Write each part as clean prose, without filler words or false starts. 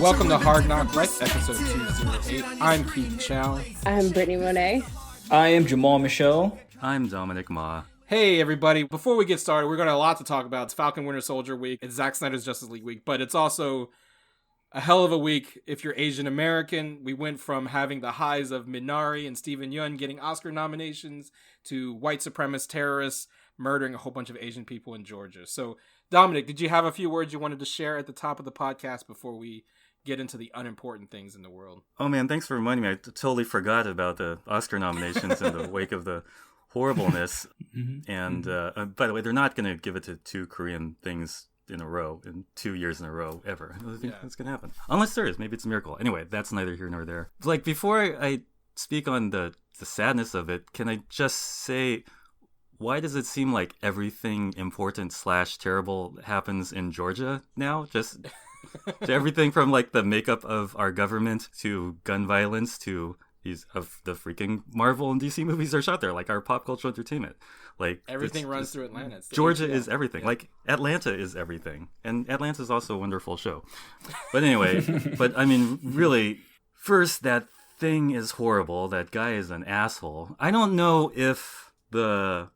Welcome to Hard Knock Life, episode 208. I'm Keith Chow. I'm Brittany Monet. I am Jamal Michelle. I'm Dominic Ma. Hey everybody, before we get started, we're going to have a lot to talk about. It's Falcon Winter Soldier week, it's Zack Snyder's Justice League week, but it's also a hell of a week if you're Asian American. We went from having the highs of Minari and Steven Yeun getting Oscar nominations to white supremacist terrorists murdering a whole bunch of Asian people in Georgia. So Dominic, did you have a few words you wanted to share at the top of the podcast before we get into the unimportant things in the world? Oh man, thanks for reminding me. I totally forgot about the Oscar nominations in the wake of the horribleness. And by the way, they're not going to give it to two Korean things in a row, in 2 years in a row, ever. I don't think that's going to happen. Unless there is. Maybe it's a miracle. Anyway, that's neither here nor there. Like, before I speak on the sadness of it, can I just say, why does it seem like everything important / terrible happens in Georgia now? Just to everything from like the makeup of our government to gun violence to these of the freaking Marvel and DC movies are shot there, like our pop cultural entertainment. Like everything runs through Atlanta. Georgia is everything. Yeah. Like Atlanta is everything, and Atlanta is also a wonderful show. But anyway, but I mean, really, first that thing is horrible. That guy is an asshole. I don't know if the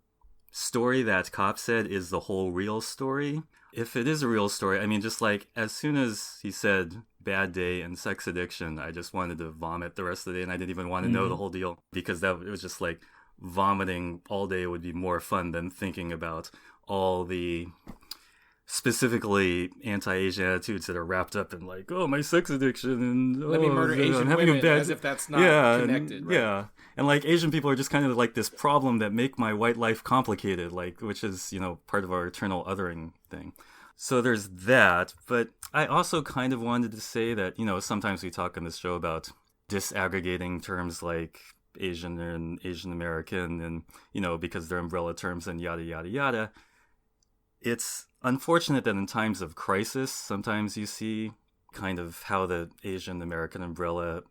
story that cop said is the whole real story. If it is a real story, I mean, just like as soon as he said bad day and sex addiction, I just wanted to vomit the rest of the day, and I didn't even want to know the whole deal, because it was just like vomiting all day would be more fun than thinking about all the specifically anti-Asian attitudes that are wrapped up in like, oh, my sex addiction and let me murder Asian women, as if that's not connected. And, right? Yeah, and like Asian people are just kind of like this problem that make my white life complicated, like, which is, you know, part of our eternal othering thing. So there's that, but I also kind of wanted to say that, you know, sometimes we talk on this show about disaggregating terms like Asian and Asian American, and, you know, because they're umbrella terms and yada, yada, yada. It's unfortunate that in times of crisis, sometimes you see kind of how the Asian American umbrella,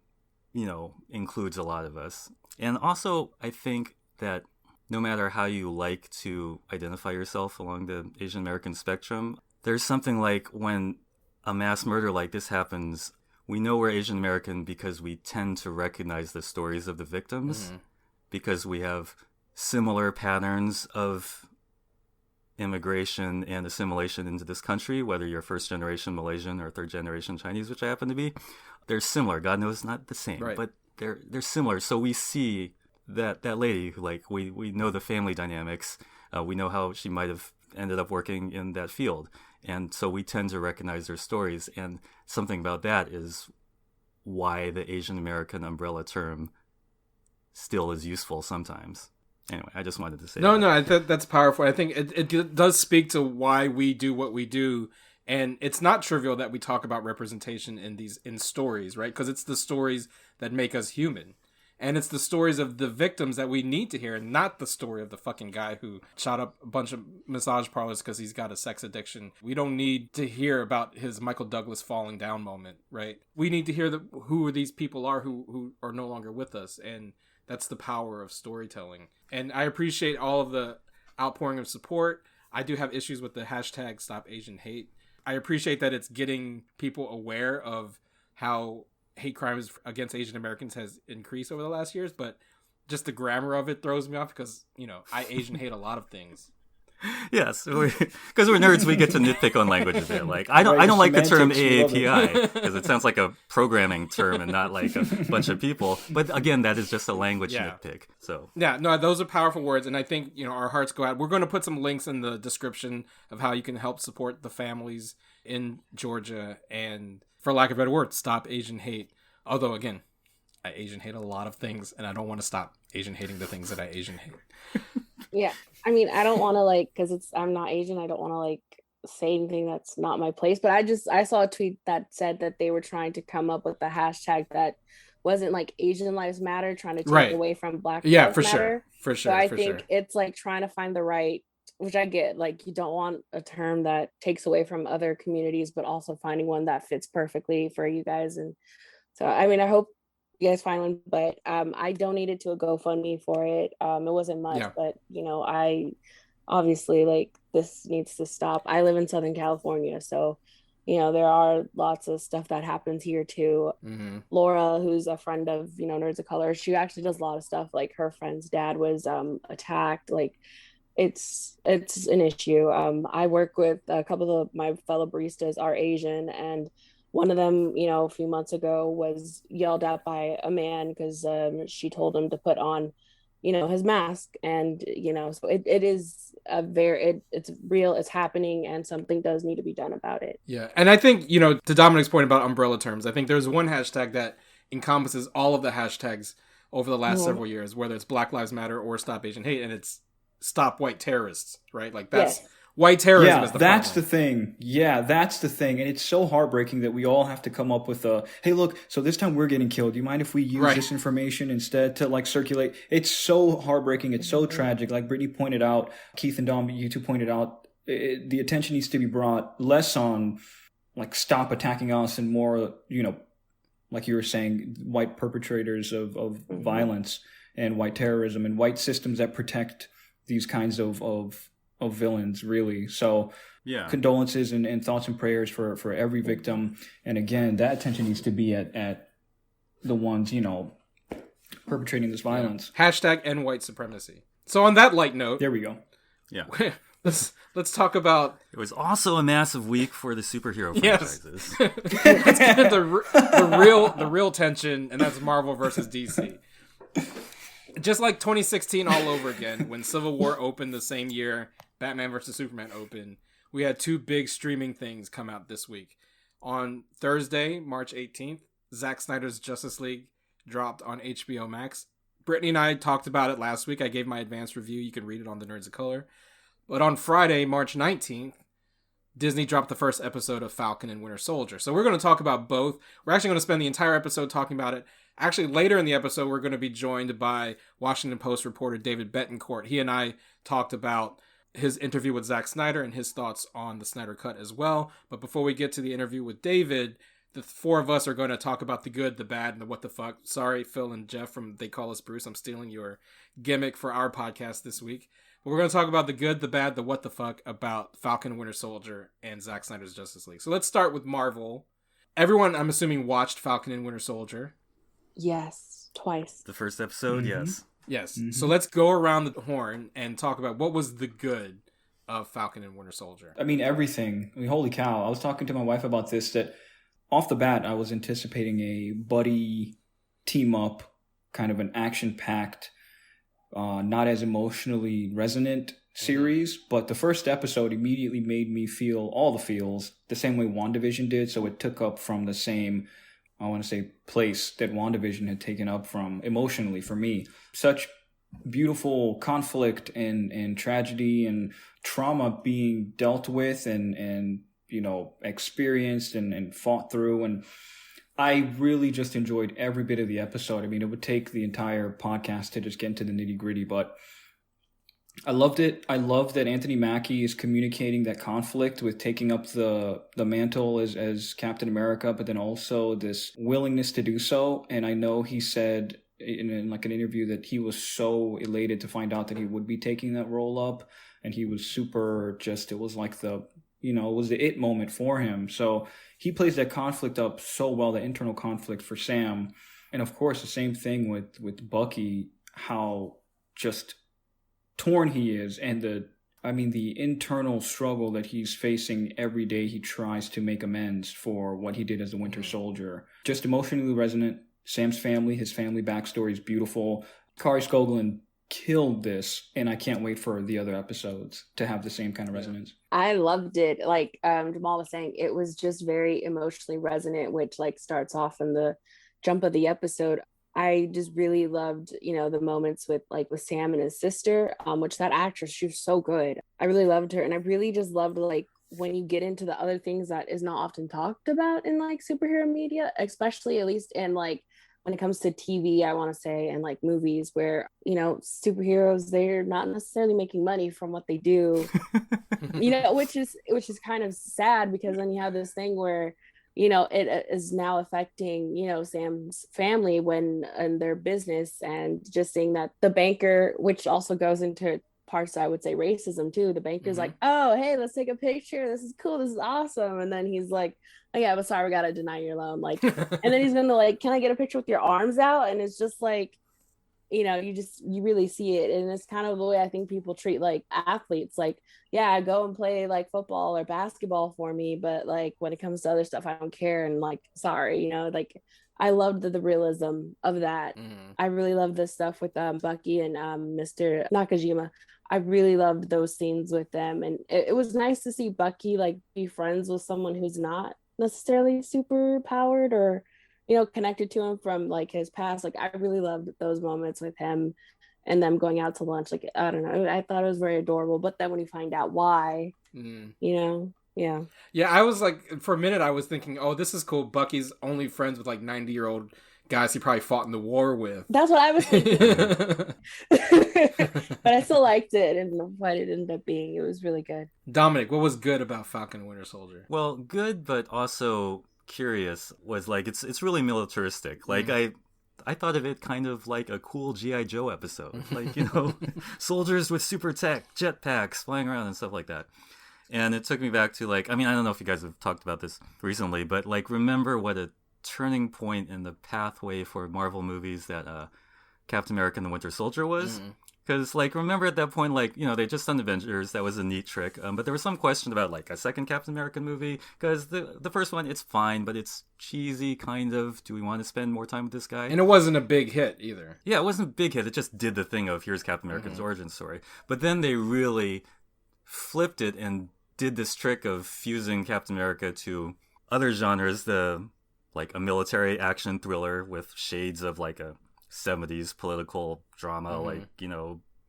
you know, includes a lot of us. And also, I think that no matter how you like to identify yourself along the Asian American spectrum, there's something like when a mass murder like this happens, we know we're Asian American because we tend to recognize the stories of the victims, because we have similar patterns of immigration and assimilation into this country, whether you're first generation Malaysian or third generation Chinese, which I happen to be. They're similar. God knows not the same, right, but they're similar. So we see that lady who, like, we know the family dynamics. We know how she might have ended up working in that field. And so we tend to recognize their stories. And something about that is why the Asian American umbrella term still is useful sometimes. Anyway, I just wanted to say that's powerful. I think it does speak to why we do what we do. And it's not trivial that we talk about representation in stories, right? Because it's the stories that make us human. And it's the stories of the victims that we need to hear, and not the story of the fucking guy who shot up a bunch of massage parlors because he's got a sex addiction. We don't need to hear about his Michael Douglas falling down moment, right? We need to hear who these people are who are no longer with us, and that's the power of storytelling. And I appreciate all of the outpouring of support. I do have issues with the hashtag Stop Asian Hate. I appreciate that it's getting people aware of how hate crimes against Asian Americans has increased over the last years, but just the grammar of it throws me off because, you know, I Asian hate a lot of things. Yes, because we're nerds, we get to nitpick on languages there. Like, I don't like the term AAPI because it sounds like a programming term and not like a bunch of people. But again, that is just a language nitpick. So yeah, no, those are powerful words, and I think, you know, our hearts go out. We're going to put some links in the description of how you can help support the families in Georgia, and for lack of a better word, stop Asian hate. Although, again, I Asian hate a lot of things, and I don't want to stop Asian hating the things that I Asian hate. Yeah, I mean, I don't want to, like, because I'm not Asian, I don't want to, like, say anything that's not my place. But I saw a tweet that said that they were trying to come up with a hashtag that wasn't like Asian Lives Matter, trying to take away from Black Lives Matter. For sure. So I think it's like trying to find the right, which I get, like, you don't want a term that takes away from other communities, but also finding one that fits perfectly for you guys. And so, I mean, I hope you guys find one, but I donated to a GoFundMe for it. It wasn't much, but, you know, I obviously, like, this needs to stop. I live in Southern California, so there are lots of stuff that happens here too. Mm-hmm. Laura, who's a friend of, Nerds of Color, she actually does a lot of stuff. Like her friend's dad was attacked. Like it's an issue. I work with a couple of my fellow baristas are Asian, and one of them, a few months ago was yelled at by a man because she told him to put on, his mask. And so it is it's real, it's happening, and something does need to be done about it. Yeah, and I think, to Dominic's point about umbrella terms, I think there's one hashtag that encompasses all of the hashtags over the last several years, whether it's Black Lives Matter or Stop Asian Hate, and it's Stop White Terrorists, right? Like that's white terrorism is the that's problem. the thing. Yeah, that's the thing. And it's so heartbreaking that we all have to come up with hey, look, so this time we're getting killed. Do you mind if we use this information instead to like circulate? It's so heartbreaking. It's so tragic. Like Brittany pointed out, Keith and Dom, you two pointed out, the attention needs to be brought less on like stop attacking us and more, like you were saying, white perpetrators of violence and white terrorism and white systems that protect these kinds of villains, really. So condolences and thoughts and prayers for every victim. And again, that attention needs to be at the ones, perpetrating this violence. Hashtag end white supremacy. So on that light note, there we go. Yeah. let's talk about. It was also a massive week for the superhero franchises. Let's get into the real tension, and that's Marvel versus DC. Just like 2016 all over again, when Civil War opened the same year Batman vs. Superman opened, we had two big streaming things come out this week. On Thursday, March 18th, Zack Snyder's Justice League dropped on HBO Max. Brittany and I talked about it last week. I gave my advanced review. You can read it on the Nerds of Color. But on Friday, March 19th, Disney dropped the first episode of Falcon and Winter Soldier. So we're going to talk about both. We're actually going to spend the entire episode talking about it. Actually, later in the episode, we're going to be joined by Washington Post reporter David Bettencourt. He and I talked about his interview with Zack Snyder and his thoughts on the Snyder Cut as well. But before we get to the interview with David, the four of us are going to talk about the good, the bad, and the what the fuck. Sorry, Phil and Jeff from They Call Us Bruce. I'm stealing your gimmick for our podcast this week. But we're going to talk about the good, the bad, the what the fuck about Falcon and Winter Soldier and Zack Snyder's Justice League. So let's start with Marvel. Everyone, I'm assuming, watched Falcon and Winter Soldier. Yes, twice. The first episode, yes. Yes. Mm-hmm. So let's go around the horn and talk about what was the good of Falcon and Winter Soldier. I mean, everything. I mean, holy cow. I was talking to my wife about this, that off the bat, I was anticipating a buddy team up, kind of an action-packed, not as emotionally resonant series. But the first episode immediately made me feel all the feels the same way WandaVision did. So it took up from the same, I want to say, place that WandaVision had taken up from emotionally for me. Such beautiful conflict and tragedy and trauma being dealt with and experienced and fought through. And I really just enjoyed every bit of the episode. I mean, it would take the entire podcast to just get into the nitty gritty, but I loved it. I love that Anthony Mackie is communicating that conflict with taking up the mantle as Captain America, but then also this willingness to do so. And I know he said in like an interview that he was so elated to find out that he would be taking that role up. And he was super it was like it was the it moment for him. So he plays that conflict up so well, the internal conflict for Sam. And of course, the same thing with Bucky, how just torn he is, and the internal struggle that he's facing every day he tries to make amends for what he did as the Winter Soldier. Just emotionally resonant. Sam's family, his family backstory is beautiful. Kari Skogland killed this, and I can't wait for the other episodes to have the same kind of resonance. I loved it. Like Jamal was saying, it was just very emotionally resonant, which like starts off in the jump of the episode. I just really loved, the moments with Sam and his sister, which that actress, she was so good. I really loved her. And I really just loved like when you get into the other things that is not often talked about in like superhero media, especially at least in like when it comes to TV, I want to say, and like movies where, superheroes, they're not necessarily making money from what they do, which is kind of sad, because then you have this thing where, it is now affecting, Sam's family and their business, and just seeing that the banker, which also goes into parts, I would say, racism too. The banker's like, oh, hey, let's take a picture. This is cool. This is awesome. And then he's like, oh yeah, but sorry, we gotta deny your loan. Like, and then he's gonna like, can I get a picture with your arms out? And it's just like, you really see it. And it's kind of the way I think people treat like athletes. Like, yeah, go and play like football or basketball for me, but like when it comes to other stuff, I don't care. And like, sorry, like I loved the realism of that. I really loved the stuff with Bucky and Mr. Nakajima. I really loved those scenes with them. And it was nice to see Bucky like be friends with someone who's not necessarily super powered or connected to him from like his past. Like I really loved those moments with him and them going out to lunch. Like, I don't know, I thought it was very adorable. But then when you find out why, yeah, I was like, for a minute I was thinking, oh, this is cool, Bucky's only friends with like 90-year-old guys he probably fought in the war with. That's what I was thinking. But I still liked it, and what it ended up being, it was really good. Dominic, what was good about Falcon and Winter Soldier? Well, good, but also curious was like it's really militaristic. Like I thought of it kind of like a cool G.I. Joe episode. Like, soldiers with super tech, jetpacks flying around and stuff like that. And it took me back to like, I mean, I don't know if you guys have talked about this recently, but like remember what a turning point in the pathway for Marvel movies that Captain America and the Winter Soldier was. Because, like, remember at that point, like, they just done Avengers. That was a neat trick. But there was some question about, like, a second Captain America movie. Because the first one, it's fine, but it's cheesy, kind of. Do we want to spend more time with this guy? And it wasn't a big hit, either. Yeah, it wasn't a big hit. It just did the thing of, here's Captain America's origin story. But then they really flipped it and did this trick of fusing Captain America to other genres. Like, a military action thriller with shades of, like, a 70s political drama, like,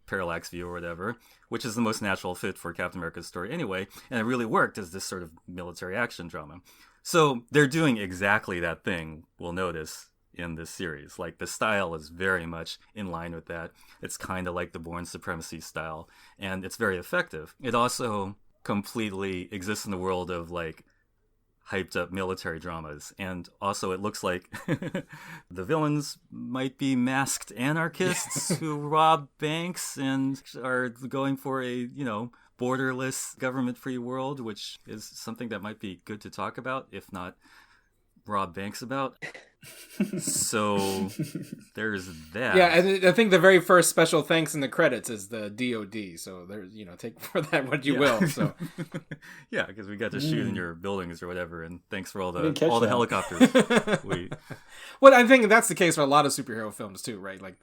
Parallax View or whatever, which is the most natural fit for Captain America's story anyway, and it really worked as this sort of military action drama. So they're doing exactly that thing, we'll notice, in this series. Like, the style is very much in line with that. It's kind of like the Bourne Supremacy style, and it's very effective. It also completely exists in the world of, like, hyped up military dramas, and also it looks like the villains might be masked anarchists who rob banks and are going for a borderless government-free world, which is something that might be good to talk about, if not rob banks about. So there's that. Yeah, and I think the very first special thanks in the credits is the DOD. So there's, take for that what you will. So yeah, because we got to shoot in your buildings or whatever, and thanks for all the helicopters. Well, I think that's the case for a lot of superhero films too, right? Like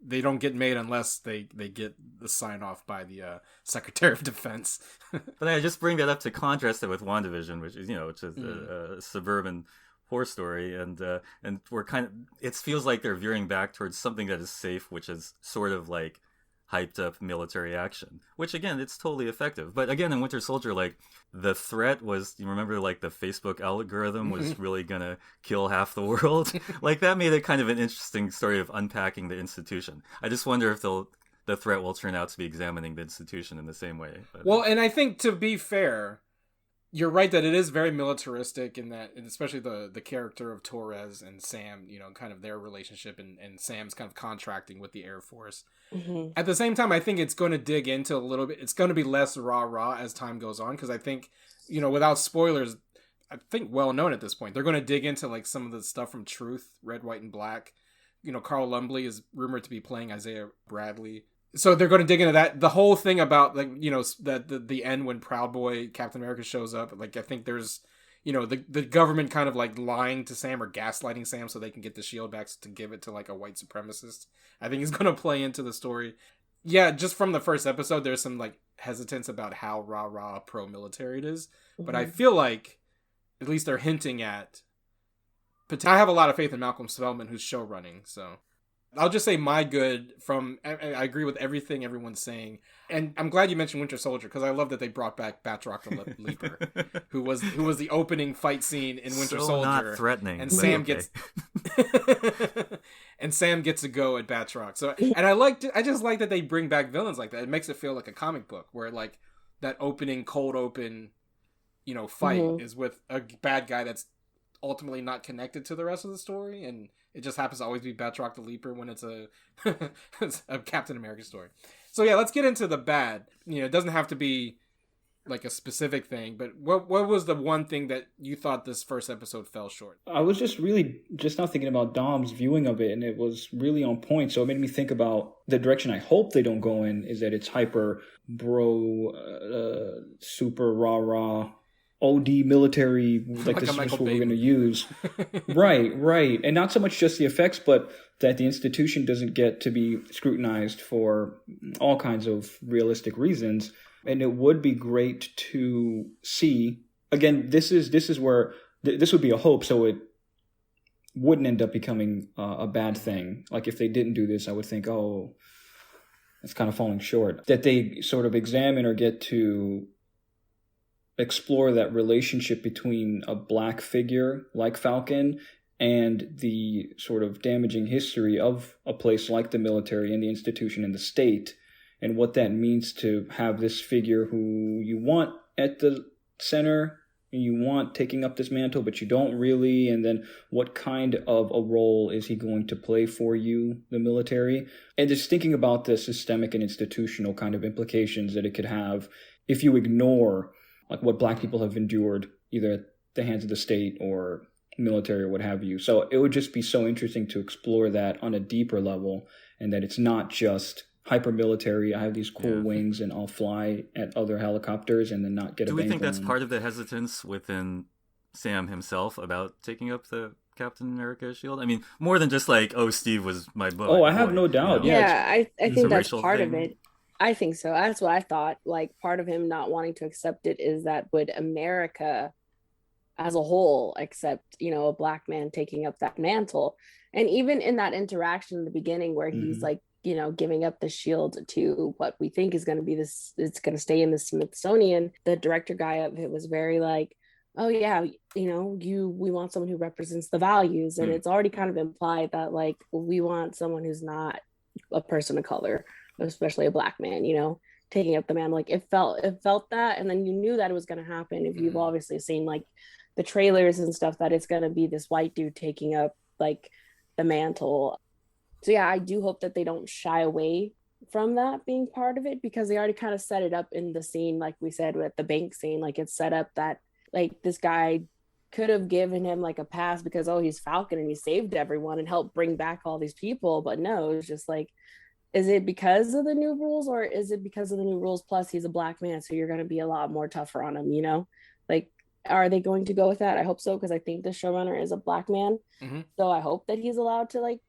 they don't get made unless they get the sign off by the Secretary of Defense. But I just bring that up to contrast it with WandaVision, which is a suburban horror story, and we're kind of, it feels like they're veering back towards something that is safe, which is sort of like hyped up military action, which again, it's totally effective. But again, in Winter Soldier, like, the threat was, you remember, like, the Facebook algorithm was really gonna kill half the world. Like, that made it kind of an interesting story of unpacking the institution. I just wonder if the threat will turn out to be examining the institution in the same way. Well, and I think, to be fair, you're right that it is very militaristic in that, and especially the character of Torres and Sam, kind of their relationship, and Sam's kind of contracting with the Air Force. At the same time, I think it's going to dig into a little bit. It's going to be less rah-rah as time goes on, because I think, without spoilers, I think well known at this point, they're going to dig into like some of the stuff from Truth, Red, White, and Black. Carl Lumbly is rumored to be playing Isaiah Bradley. So they're going to dig into that. The whole thing about, like, that the end when Proud Boy Captain America shows up. Like, I think there's, the government kind of like lying to Sam or gaslighting Sam so they can get the shield back to give it to like a white supremacist. I think is going to play into the story. Yeah, just from the first episode, there's some like hesitance about how rah-rah pro-military it is. But I feel like at least they're hinting at. I have a lot of faith in Malcolm Spellman, who's show running, so. I'll just say my good from, I agree with everything everyone's saying. And I'm glad you mentioned Winter Soldier, because I love that they brought back Batroc the Leaper, who was the opening fight scene in Winter Soldier. Not threatening. And Sam gets and Sam gets to go at Batroc. So, and I just like that they bring back villains like that. It makes it feel like a comic book where like that opening, cold open, fight is with a bad guy that's ultimately not connected to the rest of the story, and it just happens to always be Batroc the Leaper when it's a Captain America story. So yeah, let's get into the bad. It doesn't have to be like a specific thing, but what was the one thing that you thought this first episode fell short? I was just now thinking about Dom's viewing of it, and it was really on point. So it made me think about the direction I hope they don't go in, is that it's hyper bro, super rah OD military, like this is what we're going to use. Right. And not so much just the effects, but that the institution doesn't get to be scrutinized for all kinds of realistic reasons. And it would be great to see, again, this is where this would be a hope, so it wouldn't end up becoming a bad thing. Like if they didn't do this, I would think, oh, it's kind of falling short. That they sort of examine or get to explore that relationship between a black figure like Falcon and the sort of damaging history of a place like the military and the institution and the state, and what that means to have this figure who you want at the center, and you want taking up this mantle, but you don't really, and then what kind of a role is he going to play for you, the military? And just thinking about the systemic and institutional kind of implications that it could have if you ignore like what black people have endured, either at the hands of the state or military or what have you. So it would just be so interesting to explore that on a deeper level, and that it's not just hyper military. I have these cool wings and I'll fly at other helicopters and then not get a bang. Do we think that's part of the hesitance within Sam himself about taking up the Captain America shield? I mean, more than just like, oh, Steve was my boy. Oh, I have no doubt. Yeah, I think that's part thing. of it. I think so. That's what I thought. Like, part of him not wanting to accept it is that would America as a whole accept, a black man taking up that mantle? And even in that interaction in the beginning where he's like, giving up the shield to what we think is going to be this, it's going to stay in the Smithsonian. The director guy of it was very like, oh yeah, we want someone who represents the values. And it's already kind of implied that like, we want someone who's not a person of color, especially a black man, taking up the man. Like it felt that. And then you knew that it was going to happen. If you've obviously seen like the trailers and stuff, that it's going to be this white dude taking up like the mantle. So yeah, I do hope that they don't shy away from that being part of it, because they already kind of set it up in the scene, like we said with the bank scene. Like it's set up that like this guy could have given him like a pass because, oh, he's Falcon and he saved everyone and helped bring back all these people. But no, it's just like, is it because of the new rules, or is it because of the new rules plus he's a black man, so you're going to be a lot more tougher on him, Like, are they going to go with that? I hope so, because I think the showrunner is a black man. So I hope that he's allowed to like,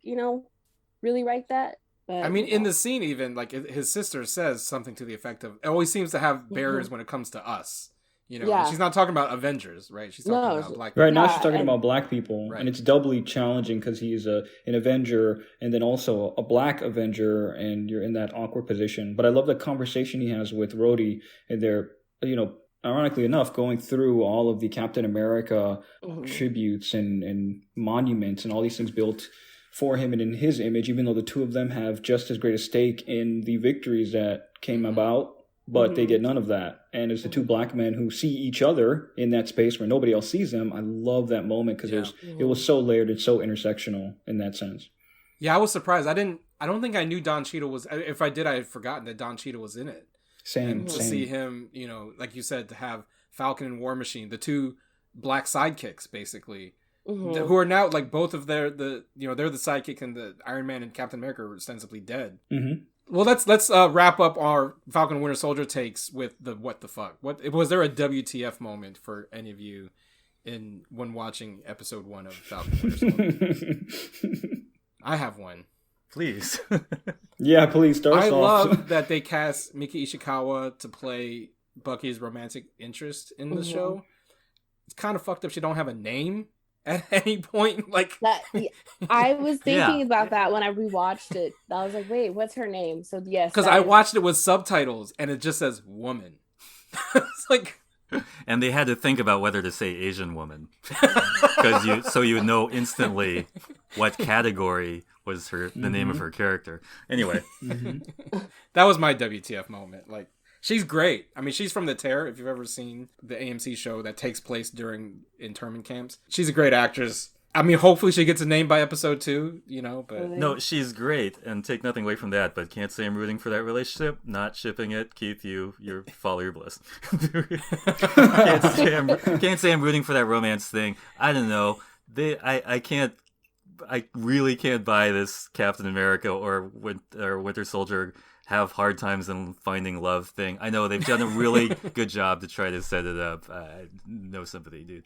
really write that. But I mean, in the scene, even like his sister says something to the effect of, it always seems to have barriers when it comes to us. She's not talking about Avengers, right? She's talking about black people. Right, now she's talking about black people. Right. And it's doubly challenging because he's an Avenger and then also a black Avenger, and you're in that awkward position. But I love the conversation he has with Rhodey, and they're, ironically enough, going through all of the Captain America tributes and monuments and all these things built for him and in his image, even though the two of them have just as great a stake in the victories that came about, but they get none of that. And it's the two black men who see each other in that space where nobody else sees them. I love that moment because it was so layered and so intersectional in that sense. Yeah, I was surprised. I don't think I knew Don Cheadle was, if I did, I had forgotten that Don Cheadle was in it. Same. To see him, like you said, to have Falcon and War Machine, the two black sidekicks, basically, who are now like both of they're the sidekick, and the Iron Man and Captain America are ostensibly dead. Well, let's wrap up our Falcon Winter Soldier takes with the what the fuck. What was there a WTF moment for any of you when watching episode 1 of Falcon Winter Soldier? I have one. Please. Yeah, please start I off. love that they cast Miki Ishikawa to play Bucky's romantic interest in the show. It's kind of fucked up she don't have a name at any point. Like that, I was thinking about that when I rewatched it. I was like, wait, what's her name? So yes, because I watched it with subtitles and it just says woman. It's like, and they had to think about whether to say Asian woman, because you would know instantly what category was the name of her character. Anyway, that was my WTF moment. Like, she's great. I mean, she's from The Tear, if you've ever seen the AMC show that takes place during internment camps. She's a great actress. I mean, hopefully she gets a name by episode 2, you know, but... No, she's great, and take nothing away from that, but can't say I'm rooting for that relationship. Not shipping it. Keith, you're follow your bliss. Can't say I'm rooting for that romance thing. I don't know. I really can't buy this Captain America or Winter Soldier have hard times in finding love thing. I know they've done a really good job to try to set it up. No sympathy, dude.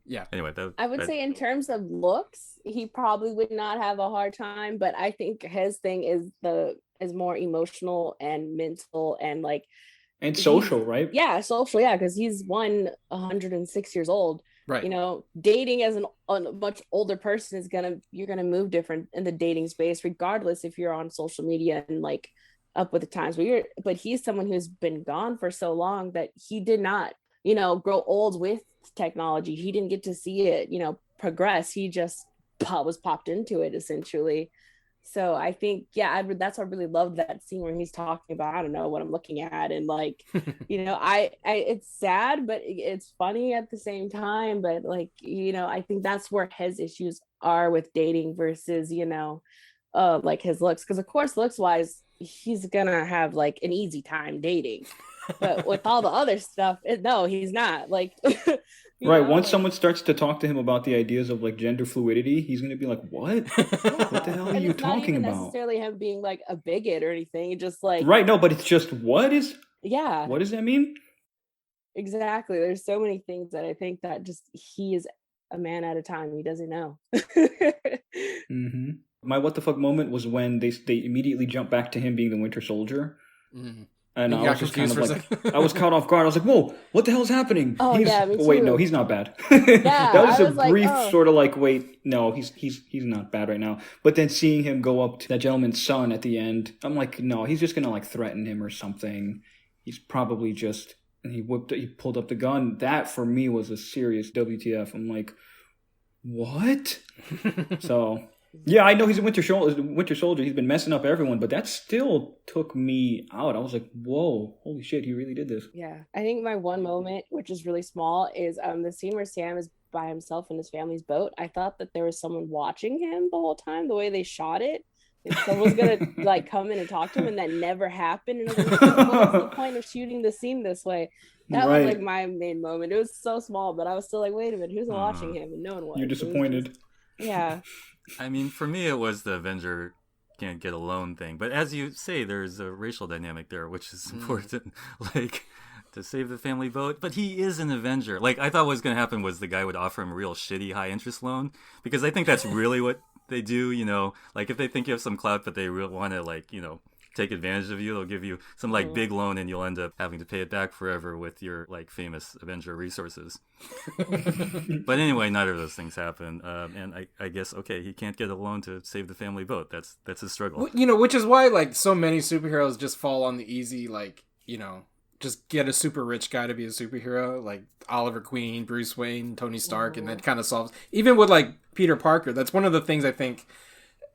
Yeah. Anyway, I would say in terms of looks, he probably would not have a hard time, but I think his thing is more emotional and mental and like and social, right? Yeah, social, yeah, because he's 106 years old. Right. You know, dating as a much older person you're gonna move different in the dating space, regardless if you're on social media and like up with the times. But he's someone who's been gone for so long that he did not, you know, grow old with technology. He didn't get to see it, you know, progress. He just was popped into it essentially. So I think, yeah, that's why I really loved that scene where he's talking about, I don't know what I'm looking at. And like, you know, I it's sad, but it's funny at the same time. But like, you know, I think that's where his issues are with dating versus, you know, like his looks. Because of course, looks wise, he's gonna have like an easy time dating. But with all the other stuff, no, he's not. Like, right. Once someone starts to talk to him about the ideas of like gender fluidity, he's going to be like, what? What the hell are you talking about? It's not necessarily him being like a bigot or anything. It's just like... Right. No, but it's just, what does that mean? Exactly. There's so many things that I think that just he is a man at a time. He doesn't know. Mm-hmm. My what the fuck moment was when they immediately jump back to him being the Winter Soldier. Mm-hmm. And I was just kind of like, I was caught off guard. I was like, whoa, what the hell is happening? Oh, yeah, me too. Wait, no, he's not bad. Yeah, that was a brief like, sort of like, wait, no, he's not bad right now. But then seeing him go up to that gentleman's son at the end, I'm like, no, he's just going to like threaten him or something. He's probably just, and he pulled up the gun. That for me was a serious WTF. I'm like, what? So... yeah, I know he's a Winter Soldier. He's been messing up everyone, but that still took me out. I was like, whoa, holy shit, he really did this. Yeah, I think my one moment, which is really small, is the scene where Sam is by himself in his family's boat. I thought that there was someone watching him the whole time, the way they shot it. And someone's going to like come in and talk to him, and that never happened. And I was like, what's the point of shooting the scene this way? That was like my main moment. It was so small, but I was still like, wait a minute, who's watching him? And no one was. You're disappointed. Yeah. I mean, for me, it was the Avenger can't get alone thing. But as you say, there's a racial dynamic there, which is important, like, to save the family vote. But he is an Avenger. Like, I thought what was going to happen was the guy would offer him a real shitty high-interest loan, because I think that's really what they do, you know? Like, if they think you have some clout, but they really want to, like, you know, take advantage of you, they'll give you some like big loan and you'll end up having to pay it back forever with your like famous Avenger resources. But anyway, neither of those things happen, and I guess okay, he can't get a loan to save the family vote. That's his struggle, you know, which is why like so many superheroes just fall on the easy, like, you know, just get a super rich guy to be a superhero, like Oliver Queen, Bruce Wayne, Tony Stark, and that kind of solves, even with like Peter Parker. That's one of the things I think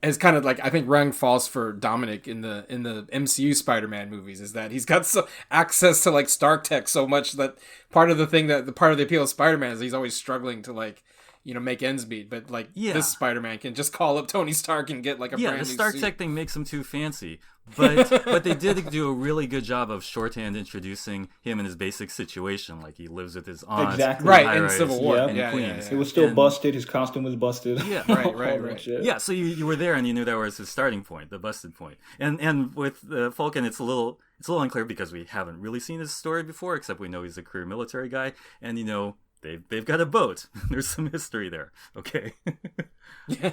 is kind of like, I think rung false for Dominic in the MCU Spider-Man movies, is that he's got so access to like Stark tech so much that part of the appeal of Spider-Man is he's always struggling to like, you know, make ends meet. But like this Spider-Man can just call up Tony Stark and get like a brand new suit. Yeah, the Stark tech thing makes him too fancy. But they did do a really good job of shorthand introducing him in his basic situation. Like he lives with his aunt. Exactly. Right, in Civil War. Yeah. It was still busted. His costume was busted. Yeah, right. Yeah, so you were there and you knew that was his starting point, the busted point. And with Falcon, it's a little unclear because we haven't really seen his story before, except we know he's a career military guy. And, you know, they've got a boat. There's some history there. Okay.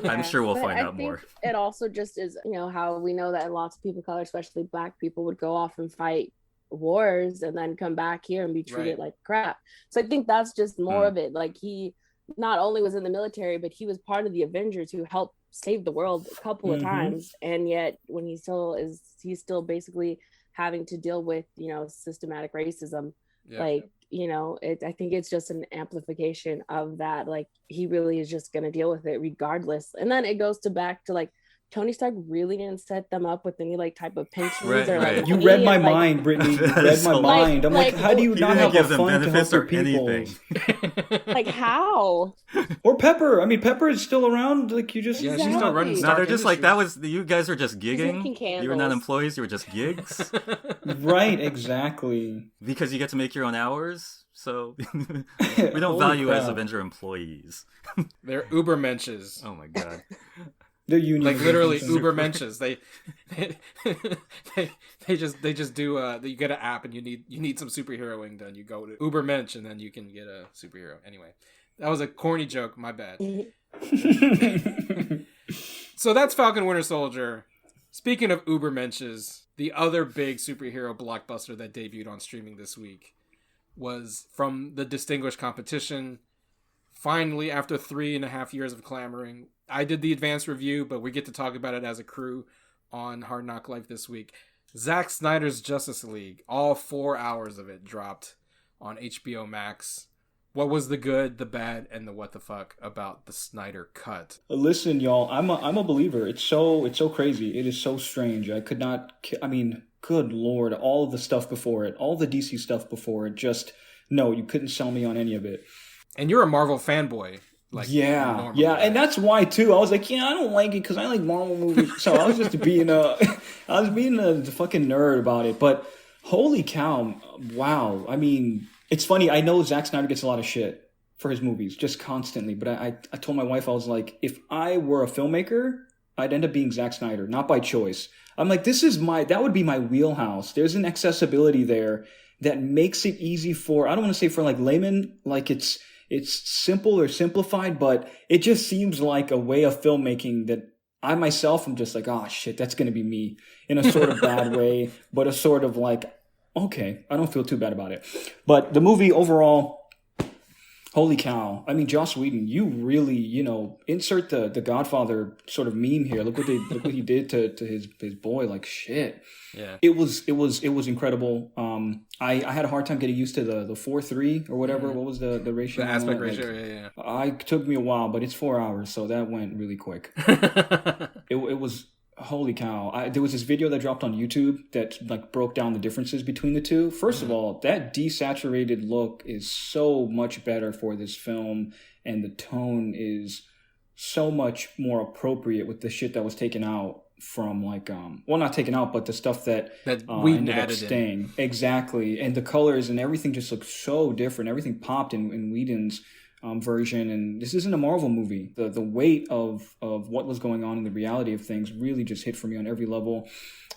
I'm sure we'll find out more. It also just is, you know, how we know that lots of people of color, especially Black people, would go off and fight wars and then come back here and be treated like crap. So I think that's just more of it. Like he not only was in the military, but he was part of the Avengers who helped save the world a couple of times. And yet when he's still basically having to deal with, you know, systematic racism. You know, I think it's just an amplification of that. Like he really is just going to deal with it regardless. And then it goes back to like Tony Stark really didn't set them up with any like type of pensions Right, or right. like You money, read my and, like, mind, Brittany. You That read is my so mind. I'm like, like, how do you He not didn't have a give them fund to help benefits your or people? anything. like how? Or Pepper. I mean, Pepper is still around. Like you just Yeah, she's still running Exactly. No, Stark they're just like, Industries. you guys were just He's making gigging. You were not candles. employees, you were just gigs. right, exactly. Because you get to make your own hours. So we don't Holy value as crap. Avenger employees. They're Ubermenches. Oh my god. They're union. Like literally agents. Ubermenches. They just do you get an app and you need some superheroing done. You go to Ubermensch and then you can get a superhero. Anyway, that was a corny joke. My bad. So that's Falcon Winter Soldier. Speaking of Ubermenches, the other big superhero blockbuster that debuted on streaming this week was from the Distinguished Competition. Finally, after 3.5 years of clamoring, I did the advanced review, but we get to talk about it as a crew on Hard Knock Life this week. Zack Snyder's Justice League, all 4 hours of it dropped on HBO Max. What was the good, the bad, and the what the fuck about the Snyder cut? Listen, y'all, I'm a believer. It's so crazy. It is so strange. I could not. I mean, good lord, all of the stuff before it, all the DC stuff before it, just no, you couldn't sell me on any of it. And you're a Marvel fanboy. Like, yeah, normally, right? and that's why too. I was like, yeah, I don't like it because I like Marvel movies. So I was just being a fucking nerd about it. But holy cow, wow! I mean, it's funny. I know Zack Snyder gets a lot of shit for his movies, just constantly. But I told my wife, I was like, if I were a filmmaker, I'd end up being Zack Snyder, not by choice. I'm like, that would be my wheelhouse. There's an accessibility there that makes it easy for, I don't want to say for like laymen, like it's simple or simplified, but it just seems like a way of filmmaking that I myself am just like, oh shit, that's going to be me in a sort of bad way, but a sort of like, okay, I don't feel too bad about it. But the movie overall, holy cow. I mean, Joss Whedon, you really, insert the Godfather sort of meme here. Look what he did to his boy, like shit. Yeah. It was incredible. I had a hard time getting used to the 4:3 or whatever. What was the ratio? The aspect ratio, yeah. It took me a while, but it's 4 hours, so that went really quick. It was holy cow. There was this video that dropped on YouTube that like broke down the differences between the two. First of all, that desaturated look is so much better for this film, and the tone is so much more appropriate with the shit that was taken out from like not taken out, but the stuff that we ended up added staying in. Exactly. And the colors and everything just looked so different. Everything popped in Whedon's version, and this isn't a Marvel movie. The weight of what was going on and the reality of things really just hit for me on every level.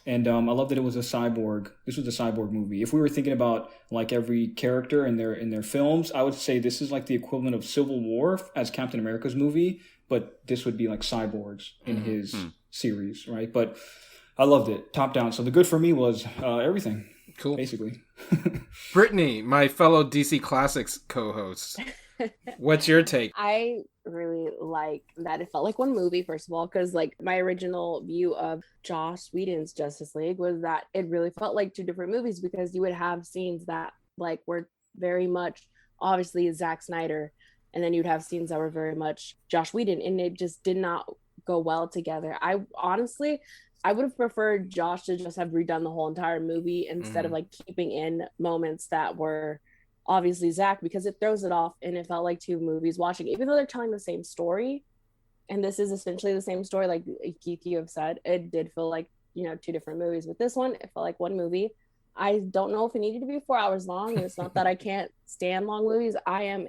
And I love that it was a cyborg. This was a cyborg movie. If we were thinking about like every character in their films, I would say this is like the equivalent of Civil War as Captain America's movie, but this would be like cyborgs in his series, right? But I loved it, top down. So the good for me was everything. Cool. Basically. Brittany, my fellow DC Classics co-host, what's your take? I really like that it felt like one movie, first of all, because like my original view of Joss Whedon's Justice League was that it really felt like two different movies, because you would have scenes that like were very much obviously Zack Snyder, and then you'd have scenes that were very much Joss Whedon, and it just did not go well together. I would have preferred Josh to just have redone the whole entire movie instead of like keeping in moments that were obviously Zack, because it throws it off, and it felt like two movies watching, even though they're telling the same story, and this is essentially the same story, like Keith, you have said, it did feel like, two different movies. With this one, it felt like one movie. I don't know if it needed to be 4 hours long. It's not that I can't stand long movies. I am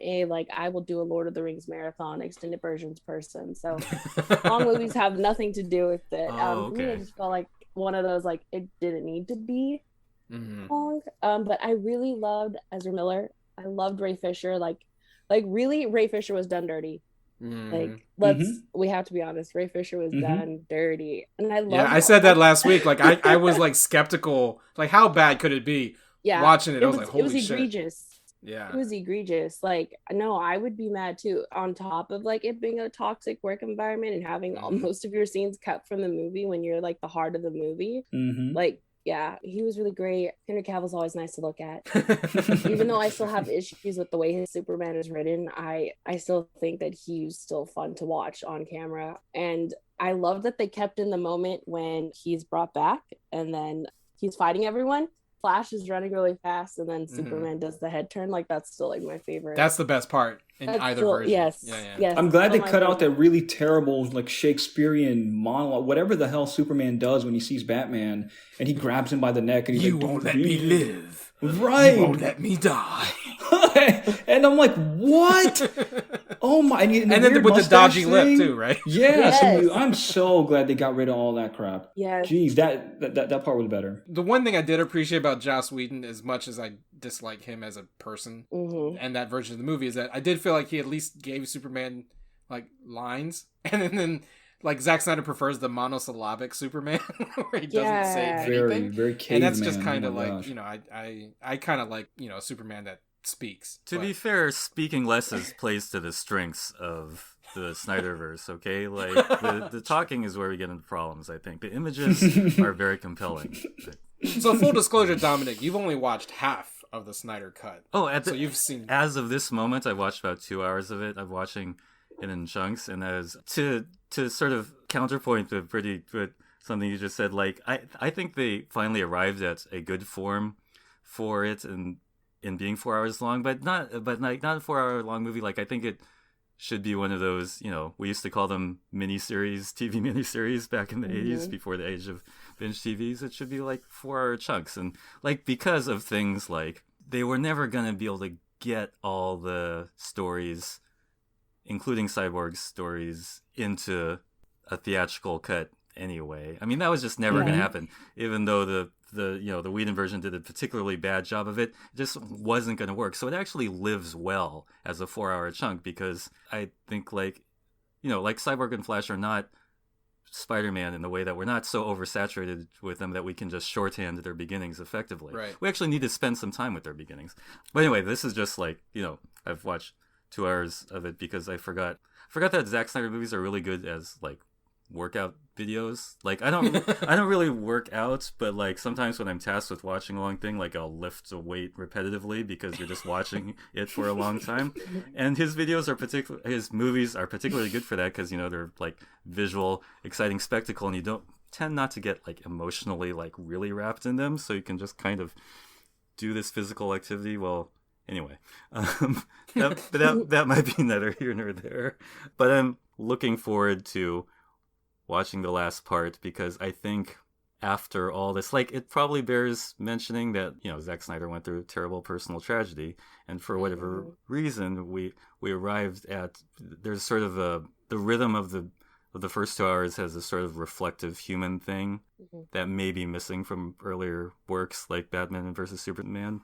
I will do a Lord of the Rings marathon extended versions person. So long movies have nothing to do with it. For me, it just felt like one of those, like, it didn't need to be long. But I really loved Ezra Miller. I loved Ray Fisher. Like really, Ray Fisher was done dirty. Like, we have to be honest, Ray Fisher was done dirty, and I love. Yeah, I said that last week. Like, I was like skeptical. Like, how bad could it be? Yeah, watching it, I was like, holy shit. It was shit. egregious. Yeah, it was egregious. Like, no, I would be mad too. On top of like it being a toxic work environment and having most of your scenes cut from the movie when you're like the heart of the movie, like. Yeah, he was really great. Henry Cavill's always nice to look at. Even though I still have issues with the way his Superman is written, I still think that he's still fun to watch on camera. And I love that they kept in the moment when he's brought back and then he's fighting everyone. Flash is running really fast, and then Superman does the head turn. Like, that's still like my favorite. That's the best part in either version. Yes, yes. I'm glad they cut out that really terrible, like, Shakespearean monologue, whatever the hell Superman does when he sees Batman, and he grabs him by the neck and he's you like, won't let me live. Right. You won't let me die. And I'm like, what? Oh my! And then with the dodgy lip too, right? Yeah. So I'm so glad they got rid of all that crap. Yeah. Jeez, that part was better. The one thing I did appreciate about Joss Whedon, as much as I dislike him as a person and that version of the movie, is that I did feel like he at least gave Superman like lines, and then like Zack Snyder prefers the monosyllabic Superman where he doesn't say anything. Very caveman. And that's just kind of like, you know, I kind of like, you know, Superman that speaks. To be fair, speaking less plays to the strengths of the Snyderverse, okay? Like, the talking is where we get into problems, I think. The images are very compelling. So, full disclosure, Dominic, you've only watched half of the Snyder cut. Oh, so you've seen... As of this moment, I've watched about 2 hours of it. I'm watching it in chunks, and as to sort of counterpoint with something you just said, like, I think they finally arrived at a good form for it, and in being 4 hours long, but not a 4 hour long movie. Like, I think it should be one of those, you know, we used to call them TV miniseries back in the 80s, before the age of binge TVs. It should be like 4 hour chunks. And like, because of things like, they were never going to be able to get all the stories, including Cyborg's stories, into a theatrical cut anyway. I mean, that was just never going to happen, even though the Whedon version did a particularly bad job of it. It just wasn't going to work. So it actually lives well as a 4 hour chunk, because I think, like, you know, like Cyborg and Flash are not Spider-Man in the way that we're not so oversaturated with them that we can just shorthand their beginnings effectively. Right. We actually need to spend some time with their beginnings. But anyway, this is just like, you know, I've watched 2 hours of it because I forgot that Zack Snyder movies are really good as like workout videos. Like, I don't really work out, but like sometimes when I'm tasked with watching a long thing, like I'll lift a weight repetitively because you're just watching it for a long time. And his movies are particularly good for that, because, you know, they're like visual, exciting spectacle, and you don't tend not to get like emotionally like really wrapped in them, so you can just kind of do this physical activity. Well, anyway, that might be neither here nor there, but I'm looking forward to watching the last part, because I think after all this, like, it probably bears mentioning that, you know, Zack Snyder went through a terrible personal tragedy, and for whatever reason, we arrived at, there's sort of the rhythm of the first 2 hours has a sort of reflective human thing that may be missing from earlier works like Batman versus Superman,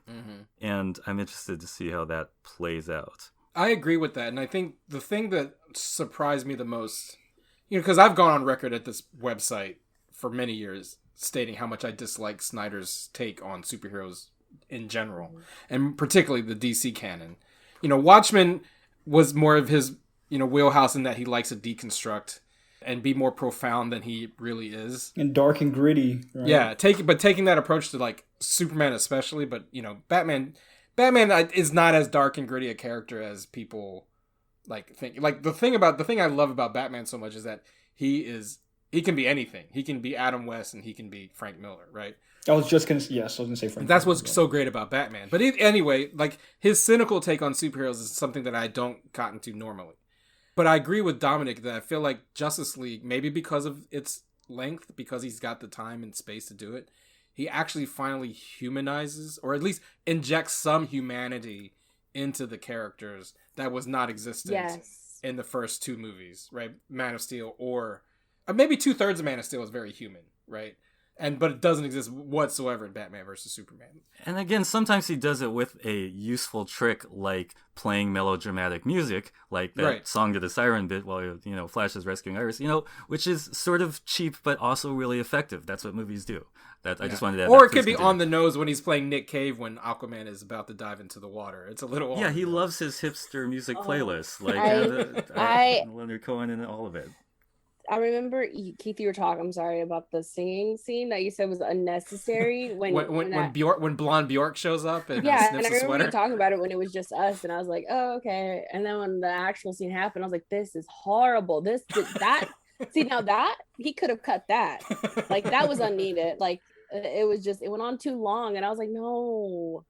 and I'm interested to see how that plays out. I agree with that, and I think the thing that surprised me the most, you know, because I've gone on record at this website for many years stating how much I dislike Snyder's take on superheroes in general, and particularly the DC canon. You know, Watchmen was more of his, you know, wheelhouse in that he likes to deconstruct and be more profound than he really is. And dark and gritty. Right? Yeah, taking that approach to like Superman especially, but, you know, Batman is not as dark and gritty a character as people like think. Like, the thing I love about Batman so much is that he can be anything. He can be Adam West and he can be Frank Miller, right? I was gonna say Frank. That's what's so great about Batman. But anyway, like, his cynical take on superheroes is something that I don't cotton to normally. But I agree with Dominic that I feel like Justice League, maybe because of its length, because he's got the time and space to do it, he actually finally humanizes, or at least injects some humanity into the characters that was not existent in the first two movies, right? Man of Steel, or maybe 2/3 of Man of Steel is very human, right? But it doesn't exist whatsoever in Batman versus Superman. And again, sometimes he does it with a useful trick, like playing melodramatic music, like that Song to the Siren bit while, you know, Flash is rescuing Iris, you know, which is sort of cheap but also really effective. That's what movies do. I just wanted to add or that. It could be on the nose when he's playing Nick Cave when Aquaman is about to dive into the water. It's a little he loves his hipster music playlist, like Leonard Cohen and all of it. I remember, Keith, you were talking, I'm sorry, about the singing scene that you said was unnecessary. When Blonde Bjork shows up and sniffs and I remember you talking about it when it was just us, and I was like, oh, okay. And then when the actual scene happened, I was like, this is horrible. That See, now that he could have cut that. Like that was unneeded. Like it was just, it went on too long, and I was like, no.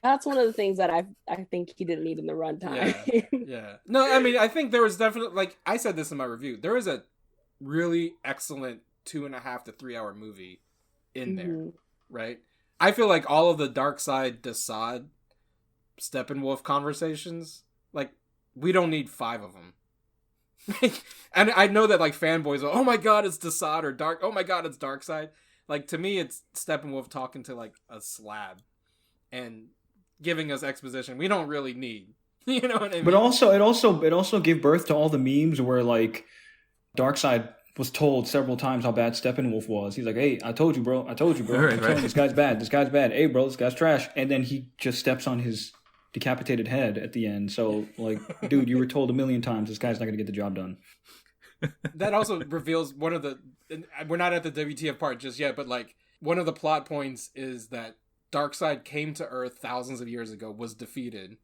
That's one of the things that I think he didn't need in the runtime. Yeah. No, I mean, I think there was definitely, like I said this in my review, there is a really excellent 2.5 to 3 hour movie in there, right? I feel like all of the Dark Side Desaad Steppenwolf conversations, like, we don't need 5 of them. And I know that, like, fanboys are, oh my god, it's Desaad, or Dark, oh my god, it's Darkseid. Like, to me, it's Steppenwolf talking to, like, a slab and giving us exposition we don't really need. You know what I mean? But also, it also gave birth to all the memes where, like, Darkseid was told several times how bad Steppenwolf was. He's like, hey, I told you, bro. Right, right. This guy's bad. Hey, bro, this guy's trash. And then he just steps on his decapitated head at the end. So, like, dude, you were told 1,000,000 times this guy's not going to get the job done. That also reveals one of the... We're not at the WTF part just yet, but, like, one of the plot points is that Darkseid came to Earth thousands of years ago, was defeated,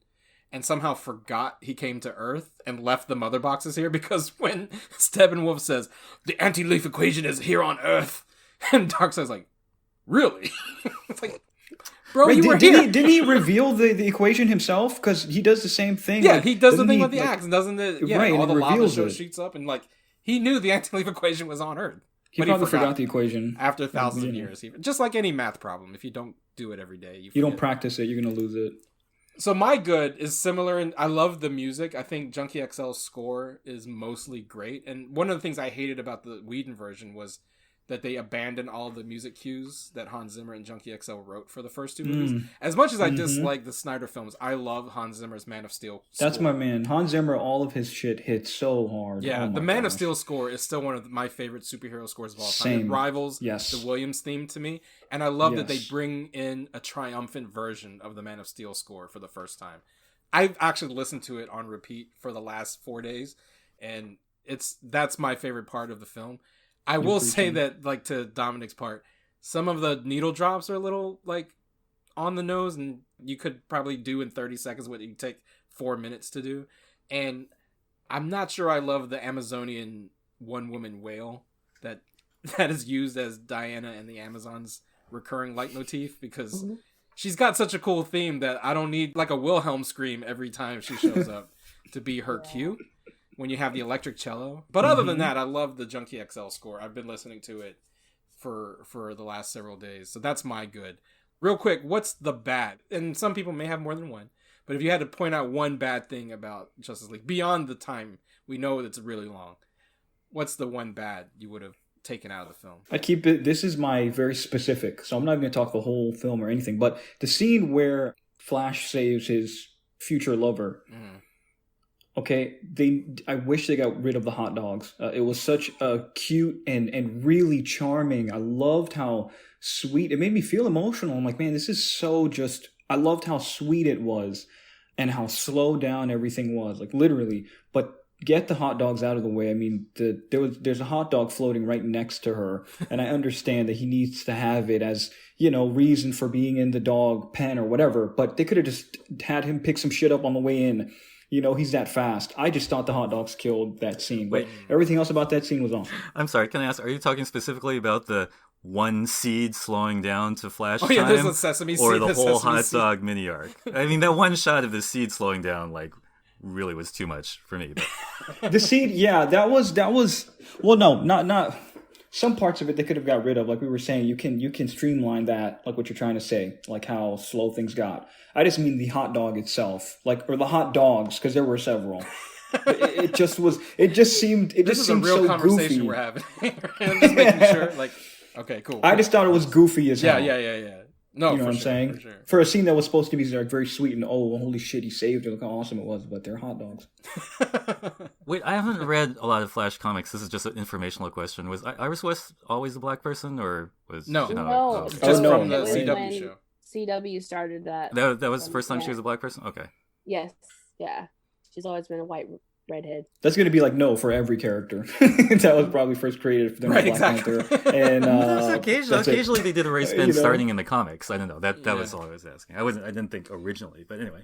and somehow forgot he came to Earth and left the mother boxes here, because when Steppenwolf says, the anti-leaf equation is here on Earth, and Darkseid's like, really? It's like, bro, Wait, you were here. Didn't he reveal the equation himself? Because he does the same thing. Yeah, like, he does the thing with the axe, and doesn't it? Yeah, right, all the lava it. shoots up, and, like, he knew the anti-leaf equation was on Earth. He probably forgot the equation. After thousands of years. Just like any math problem. If you don't do it every day, you don't practice it, you're going to lose it. So my good is similar, and I love the music. I think Junkie XL's score is mostly great. And one of the things I hated about the Whedon version was that they abandoned all the music cues that Hans Zimmer and Junkie XL wrote for the first 2 movies. As much as I dislike the Snyder films, I love Hans Zimmer's Man of Steel score. That's my man. Hans Zimmer, all of his shit hits so hard. Yeah, the Man of Steel score is still one of my favorite superhero scores of all time. It rivals the Williams theme to me. And I love that they bring in a triumphant version of the Man of Steel score for the first time. I've actually listened to it on repeat for the last 4 days, and that's my favorite part of the film. I will say that, like, to Dominic's part, some of the needle drops are a little, like, on the nose, and you could probably do in 30 seconds what you take 4 minutes to do. And I'm not sure I love the Amazonian one-woman whale that is used as Diana and the Amazons' recurring leitmotif, because she's got such a cool theme that I don't need, like, a Wilhelm scream every time she shows up to be her cue. When you have the electric cello. But other than that, I love the Junkie XL score. I've been listening to it for the last several days. So that's my good. Real quick, what's the bad? And some people may have more than one. But if you had to point out one bad thing about Justice League, beyond the time, we know it's really long. What's the one bad you would have taken out of the film? I keep it, this is my very specific, so I'm not even going to talk the whole film or anything. But the scene where Flash saves his future lover... Okay, I wish they got rid of the hot dogs. It was such a cute and really charming. I loved how sweet. It made me feel emotional. I'm like, man, this is so just... I loved how sweet it was and how slow down everything was, like literally. But get the hot dogs out of the way. I mean, there's a hot dog floating right next to her, and I understand that he needs to have it as, you know, reason for being in the dog pen or whatever. But they could have just had him pick some shit up on the way in. You know, he's that fast. I just thought the hot dogs killed that scene. But everything else about that scene was awesome. I'm sorry, can I ask, are you talking specifically about the one seed slowing down to flash time? There's a sesame seed. Or the whole hot dog mini arc? I mean, that one shot of the seed slowing down, like, really was too much for me. But. The seed, yeah, that was, well, no, not... Some parts of it they could have got rid of, like we were saying. You can streamline that, like what you're trying to say, like how slow things got. I just mean the hot dog itself, or the hot dogs, because there were several. It just seemed this is seemed a real so conversation goofy. We're having. I'm just making sure, like, okay, cool. I just thought it was goofy as hell. Yeah. No, you know what I'm saying? For a scene that was supposed to be like very sweet and holy shit, he saved her. Look how awesome it was, but they're hot dogs. Wait, I haven't read a lot of Flash comics. This is just an informational question. Was Iris West always the black person, or was no? From the CW show. CW started that. That was the first time she was a black person. Okay. Yes. Yeah. She's always been a white redhead. That's going to be like no for every character. That was probably first created for them, Black Panther. And occasionally they did a race bend starting in the comics. I don't know. That was all I was asking. I didn't think originally, but anyway.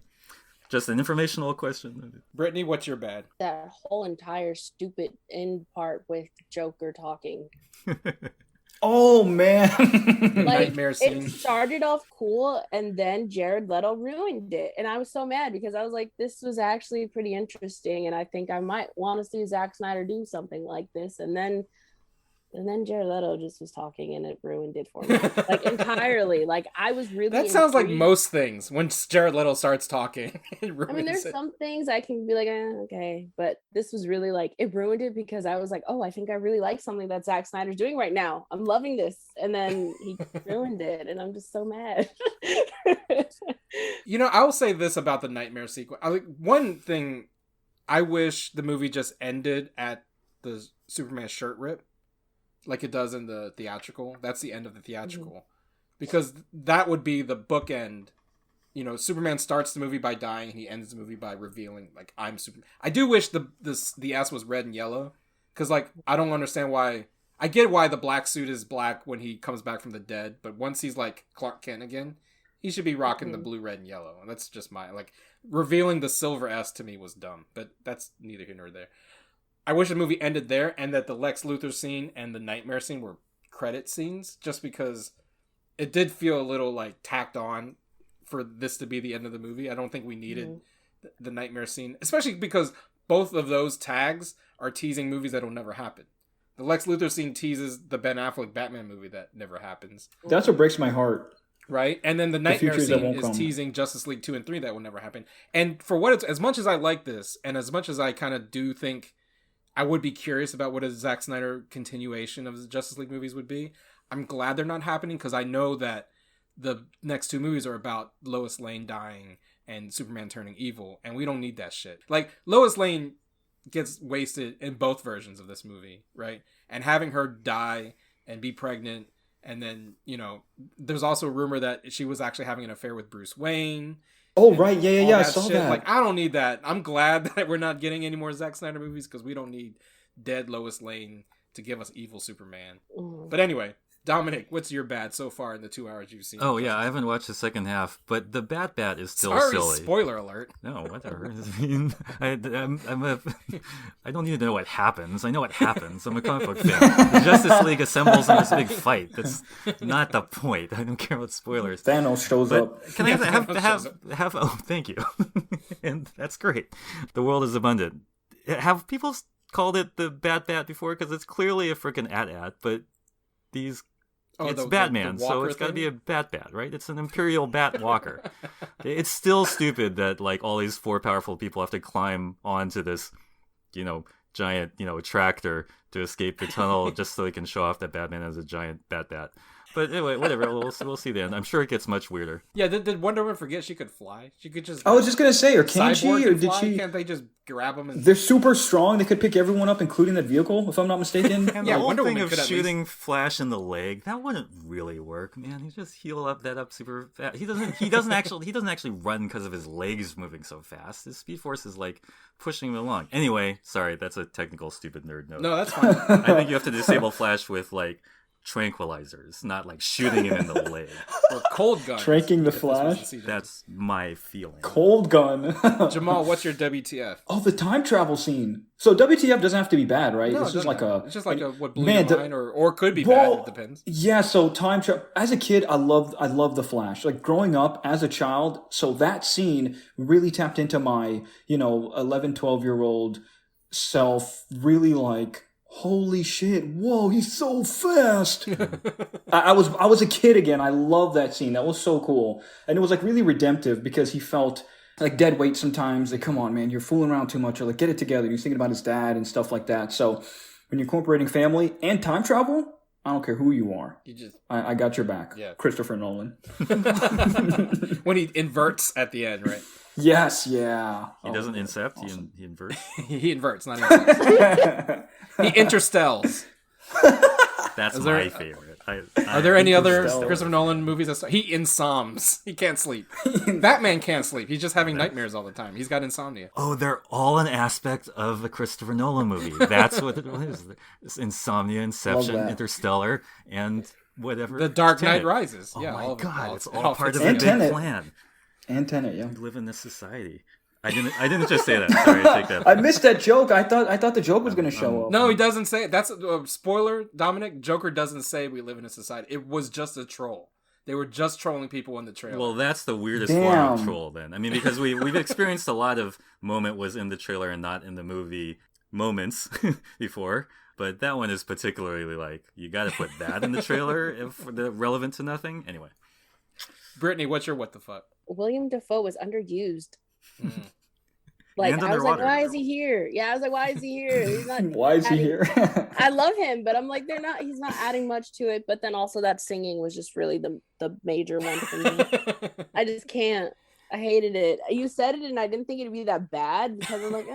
Just an informational question. Brittany, what's your bad? That whole entire stupid end part with Joker talking. Oh man. Like, Nightmare scene. it started off cool and then Jared Leto ruined it. And I was so mad because I was like, this was actually pretty interesting. And I think I might want to see Zack Snyder do something like this. And then Jared Leto just was talking and it ruined it for me. Like entirely. Like I was really That sounds like intrigued. most things. When Jared Leto starts talking, it ruins I mean, there's it. some things I can be like, okay, but this was really like, it ruined it because I was like, oh, I think I really like something that Zack Snyder's doing right now. I'm loving this. And then he ruined it. And I'm just so mad. You know, I will say this about the nightmare sequence. One thing, I wish the movie just ended at the Superman shirt rip, like it does in the theatrical. That's the end of the theatrical. Mm-hmm. Because that would be the bookend. You know, Superman starts the movie by dying, and he ends the movie by revealing, like, I'm Superman. I do wish the S was red and yellow, because, like, I don't understand why. I get why the black suit is black when he comes back from the dead, but once he's, like, Clark Kent again, he should be rocking the blue, red, and yellow. And that's just like, revealing the silver S to me was dumb, but that's neither here nor there. I wish the movie ended there, and that the Lex Luthor scene and the nightmare scene were credit scenes, just because it did feel a little, like, tacked on for this to be the end of the movie. I don't think we needed the nightmare scene, especially because both of those tags are teasing movies that'll never happen. The Lex Luthor scene teases the Ben Affleck Batman movie that never happens. That's what breaks my heart. Right? And then the nightmare scene is teasing Justice League 2 and 3 that will never happen. And for what it's, as much as I like this, and as much as I kind of do think I would be curious about what a Zack Snyder continuation of the Justice League movies would be, I'm glad they're not happening, because I know that the next two movies are about Lois Lane dying and Superman turning evil, and we don't need that shit. Like, Lois Lane gets wasted in both versions of this movie, right? And having her die and be pregnant, and then, you know, there's also a rumor that she was actually having an affair with Bruce Wayne. Oh, right. Yeah. I saw that. Like, I don't need that. I'm glad that we're not getting any more Zack Snyder movies, because we don't need dead Lois Lane to give us evil Superman. But anyway, Dominic, what's your bad so far in the 2 hours you've seen? Oh, yeah, I haven't watched the second half, but the Bat is still silly. Spoiler alert. No, whatever. I mean, I don't need to know what happens. I know what happens. I'm a comic book fan. The Justice League assembles in this big fight. That's not the point. I don't care about spoilers. Thanos shows up. Can I have oh, thank you. And that's great. The world is abundant. Have people called it the Bat before? Because it's clearly a freaking AT-AT, but it's Batman, so it's got to be a Bat, right? It's an Imperial Bat Walker. It's still stupid that, like, all these 4 powerful people have to climb onto this, you know, giant, you know, tractor to escape the tunnel just so they can show off that Batman has a giant Bat. But anyway, whatever. We'll see then. I'm sure it gets much weirder. Yeah, did Wonder Woman forget she could fly? She could just. I was just gonna say, or can she, or did she? Can't they just grab them? They're super strong. They could pick everyone up, including that vehicle, if I'm not mistaken. And the whole thing of shooting Flash in the leg, that wouldn't really work, man. He just heal up super fast. He doesn't actually run because of his legs moving so fast. His Speed Force is like pushing him along. Anyway, sorry, that's a technical stupid nerd note. No, that's fine. I think you have to disable Flash with, like, tranquilizers, not like shooting him in the leg. Or cold gun. Tranking the Flash? That's my feeling. Cold gun. Jamal, what's your WTF? Oh, the time travel scene. So WTF doesn't have to be bad, right? No, it's just like a what blew your mind, or could be bad. It depends. Yeah. So time travel. As a kid, I loved the Flash. Like, growing up as a child, so that scene really tapped into my 11, 12-year-old self. Really, like, holy shit, whoa, he's so fast. I was a kid again. I love that scene. That was so cool. And it was, like, really redemptive, because he felt like dead weight sometimes. Like, come on, man, you're fooling around too much. Or, like, get it together. He's thinking about his dad and stuff like that. So when you're incorporating family and time travel, I don't care who you are. I got your back. Yeah. Christopher Nolan. When he inverts at the end, right? Yes, yeah. He doesn't incept, awesome. He inverts. He inverts, not incept. He interstells. That's my favorite. Are there any other Christopher Nolan movies he insomns? He can't sleep. Batman can't sleep. He's just having nightmares all the time. He's got insomnia. Oh, they're all an aspect of a Christopher Nolan movie. That's what it is. It's insomnia, Inception, Interstellar, and whatever. The Dark Knight Rises. Oh yeah, my God, all it's all part of a big plan. And Tenet, yeah. We live in this society. I didn't just say that. Sorry, I take that I back. missed that joke. I thought the joke was going to show up. No, he doesn't say it. That's a spoiler, Dominic. Joker doesn't say we live in a society. It was just a troll. They were just trolling people in the trailer. Well, that's the weirdest form of troll then. I mean, because we've experienced a lot of moment was in the trailer and not in the movie moments before. But that one is particularly like, you got to put that in the trailer if they're relevant to nothing. Anyway. Brittany, what's your what the fuck? William Dafoe was underused. Mm. Like, And I was underwater. like, why is he here? Yeah, I was like, why is he here? He's not. Why is he adding- here? I love him, but I'm like, he's not adding much to it. But then also that singing was just really the major one for me. I just can't. I hated it. You said it, and I didn't think it'd be that bad because I'm like,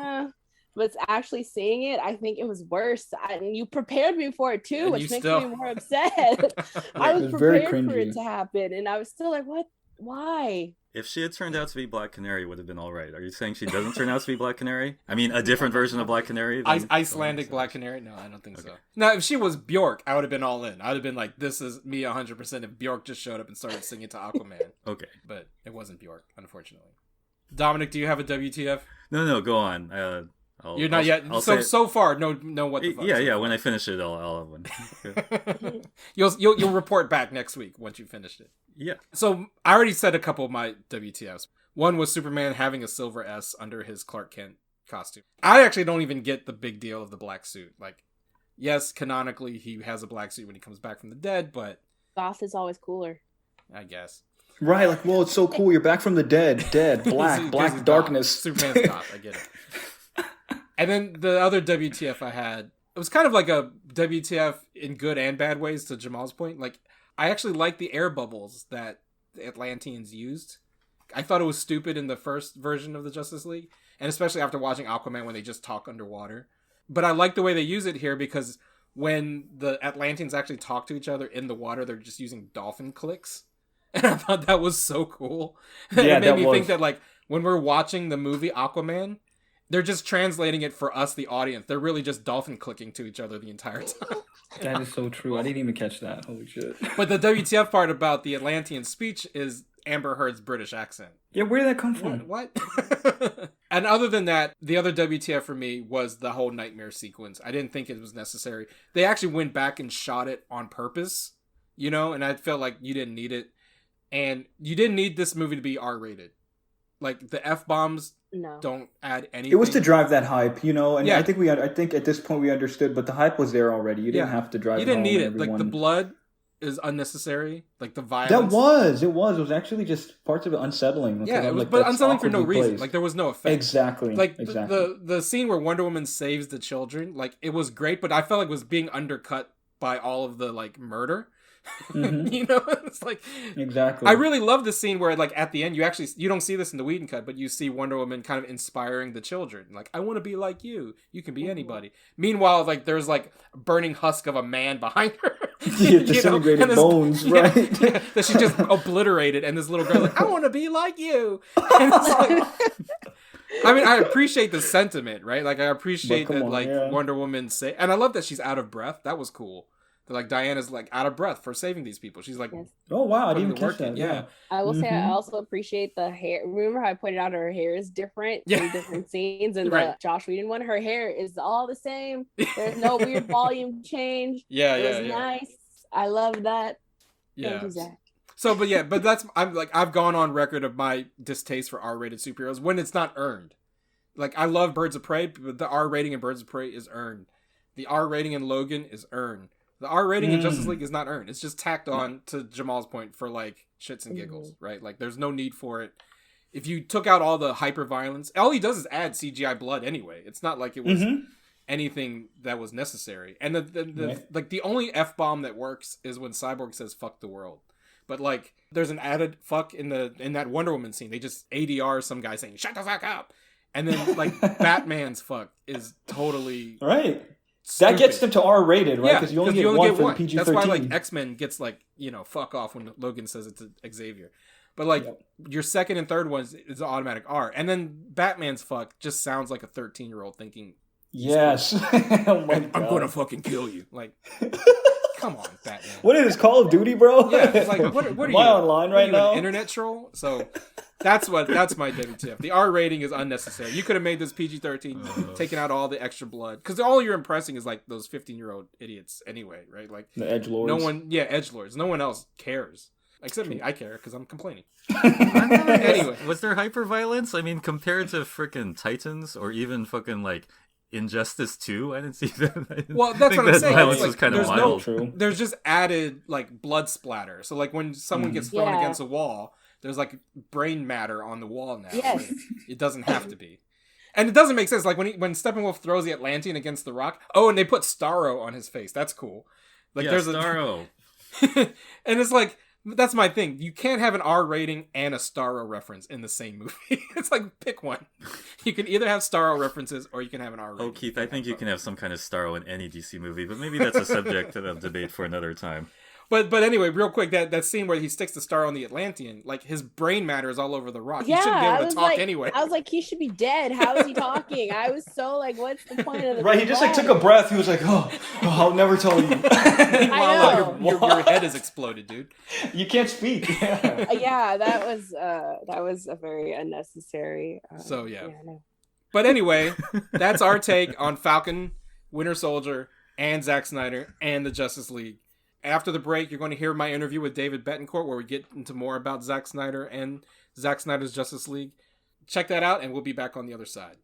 but it's actually seeing it, I think it was worse. And you prepared me for it too, And which makes still... me more upset. I was very prepared for it cringy. to happen, and I was still like, what? Why? If she had turned out to be Black Canary, it would have been all right. Are you saying she doesn't turn out to be Black Canary? I mean, a different version of Black Canary? Icelandic Black Canary? No, I don't think so. Now, if she was Bjork, I would have been all in. I would have been like, this is me 100% if Bjork just showed up and started singing to Aquaman. Okay. But it wasn't Bjork, unfortunately. Dominic, do you have a WTF? No, go on. You're not yet. So far, no. What the fuck? Yeah. When I finish it, I'll have one. Okay. You'll report back next week once you finished it. Yeah. So I already said a couple of my WTFs. One was Superman having a silver S under his Clark Kent costume. I actually don't even get the big deal of the black suit. Like, yes, canonically he has a black suit when he comes back from the dead, but Goth is always cooler. I guess. Right, like, well, it's so cool. You're back from the dead, black darkness. Superman's goth. I get it. And then the other WTF I had, it was kind of like a WTF in good and bad ways to Jamal's point. Like, I actually like the air bubbles that the Atlanteans used. I thought it was stupid in the first version of the Justice League, and especially after watching Aquaman when they just talk underwater. But I like the way they use it here because when the Atlanteans actually talk to each other in the water, they're just using dolphin clicks. And I thought that was so cool. Yeah, it made me think that, like, when we're watching the movie Aquaman, they're just translating it for us, the audience. They're really just dolphin clicking to each other the entire time. That is so true. I didn't even catch that. Holy shit. But the WTF part about the Atlantean speech is Amber Heard's British accent. Yeah, where did that come from? What? And other than that, the other WTF for me was the whole nightmare sequence. I didn't think it was necessary. They actually went back and shot it on purpose, you know, and I felt like you didn't need it. And you didn't need this movie to be R-rated. Like, the F-bombs don't add anything. It was to drive that hype, you know, and yeah. I think at this point we understood, but the hype was there already. You didn't have to drive. You didn't need it. Everyone... Like, the blood is unnecessary. Like, the violence. It was actually just parts of it unsettling. Yeah, it was, like, but unsettling for no reason. Placed. Like, there was no effect. Exactly. Like, exactly. the scene where Wonder Woman saves the children, like, it was great, but I felt like it was being undercut by all of the, like, murder. Mm-hmm. You know, it's like, exactly. I really love the scene where, like, at the end, you don't see this in the Whedon cut, but you see Wonder Woman kind of inspiring the children. Like, I want to be like you. You can be anybody. Meanwhile, like, there's, like, a burning husk of a man behind her. Yeah, disintegrated bones, right? Yeah, that she just obliterated, and this little girl like, I want to be like you. And it's like, I mean, I appreciate the sentiment, right? Like, I appreciate that, Wonder Woman and I love that she's out of breath. That was cool. Like, Diana's like out of breath for saving these people. She's like, oh wow, I didn't even catch that. Yeah. I will say I also appreciate the hair. Remember how I pointed out her hair is different in different scenes, and the Josh Whedon one, her hair is all the same. There's no weird volume change. It was nice. I love that. Yeah. Thank you, Zach. So, but I've gone on record of my distaste for R-rated superheroes when it's not earned. Like, I love Birds of Prey, but the R rating in Birds of Prey is earned. The R rating in Logan is earned. The R rating in Justice League is not earned. It's just tacked on, to Jamal's point, for, like, shits and giggles, right? Like, there's no need for it. If you took out all the hyper violence, all he does is add CGI blood anyway. It's not like it was anything that was necessary. And the only F-bomb that works is when Cyborg says "fuck the world." But, like, there's an added fuck in that Wonder Woman scene. They just ADR some guy saying "shut the fuck up," and then, like, Batman's fuck is totally right. stupid. That gets them to R-rated, right? Because you only get one for the PG-13. That's why, like, X-Men gets, like, you know, fuck off when Logan says it to Xavier. But, like, your second and third ones is automatic R. And then Batman's fuck just sounds like a 13-year-old thinking, yes. Oh my God. I'm gonna fucking kill you. Like, come on, Batman. What is this, Call of Duty, bro? Yeah, it's like, what are you? Am I online right now? An internet troll? So, That's my WTF. The R rating is unnecessary. You could have made this PG-13, taken out all the extra blood, because all you're impressing is like those 15-year-old idiots anyway, right? Like the edgelords. Edgelords. No one else cares except me. I care because I'm complaining. Anyway, was there hyper violence? I mean, compared to freaking Titans or even fucking like Injustice 2, I didn't see that. Well, that's what I'm saying. Violence Like, was kind of mild. There's just added like blood splatter. So like when someone gets thrown against a wall, there's like brain matter on the wall now. Yes. It doesn't have to be. And it doesn't make sense. Like when Steppenwolf throws the Atlantean against the rock. Oh, and they put Starro on his face. That's cool. Like there's Starro. And it's like, that's my thing. You can't have an R rating and a Starro reference in the same movie. It's like, pick one. You can either have Starro references or you can have an R rating. Oh, Keith, I think you can have some kind of Starro in any DC movie, but maybe that's a subject of debate for another time. But anyway, real quick, that scene where he sticks the star on the Atlantean, like his brain matter is all over the rock. Yeah, he shouldn't be able to talk like, anyway. I was like, he should be dead. How is he talking? I was so like, what's the point of the Right, he just like took a breath. He was like, oh I'll never tell you. I know. Your head has exploded, dude. You can't speak. Yeah, that was a very unnecessary. No. But anyway, that's our take on Falcon, Winter Soldier, and Zack Snyder and the Justice League. After the break, you're going to hear my interview with David Bettencourt, where we get into more about Zack Snyder and Zack Snyder's Justice League. Check that out, and we'll be back on the other side.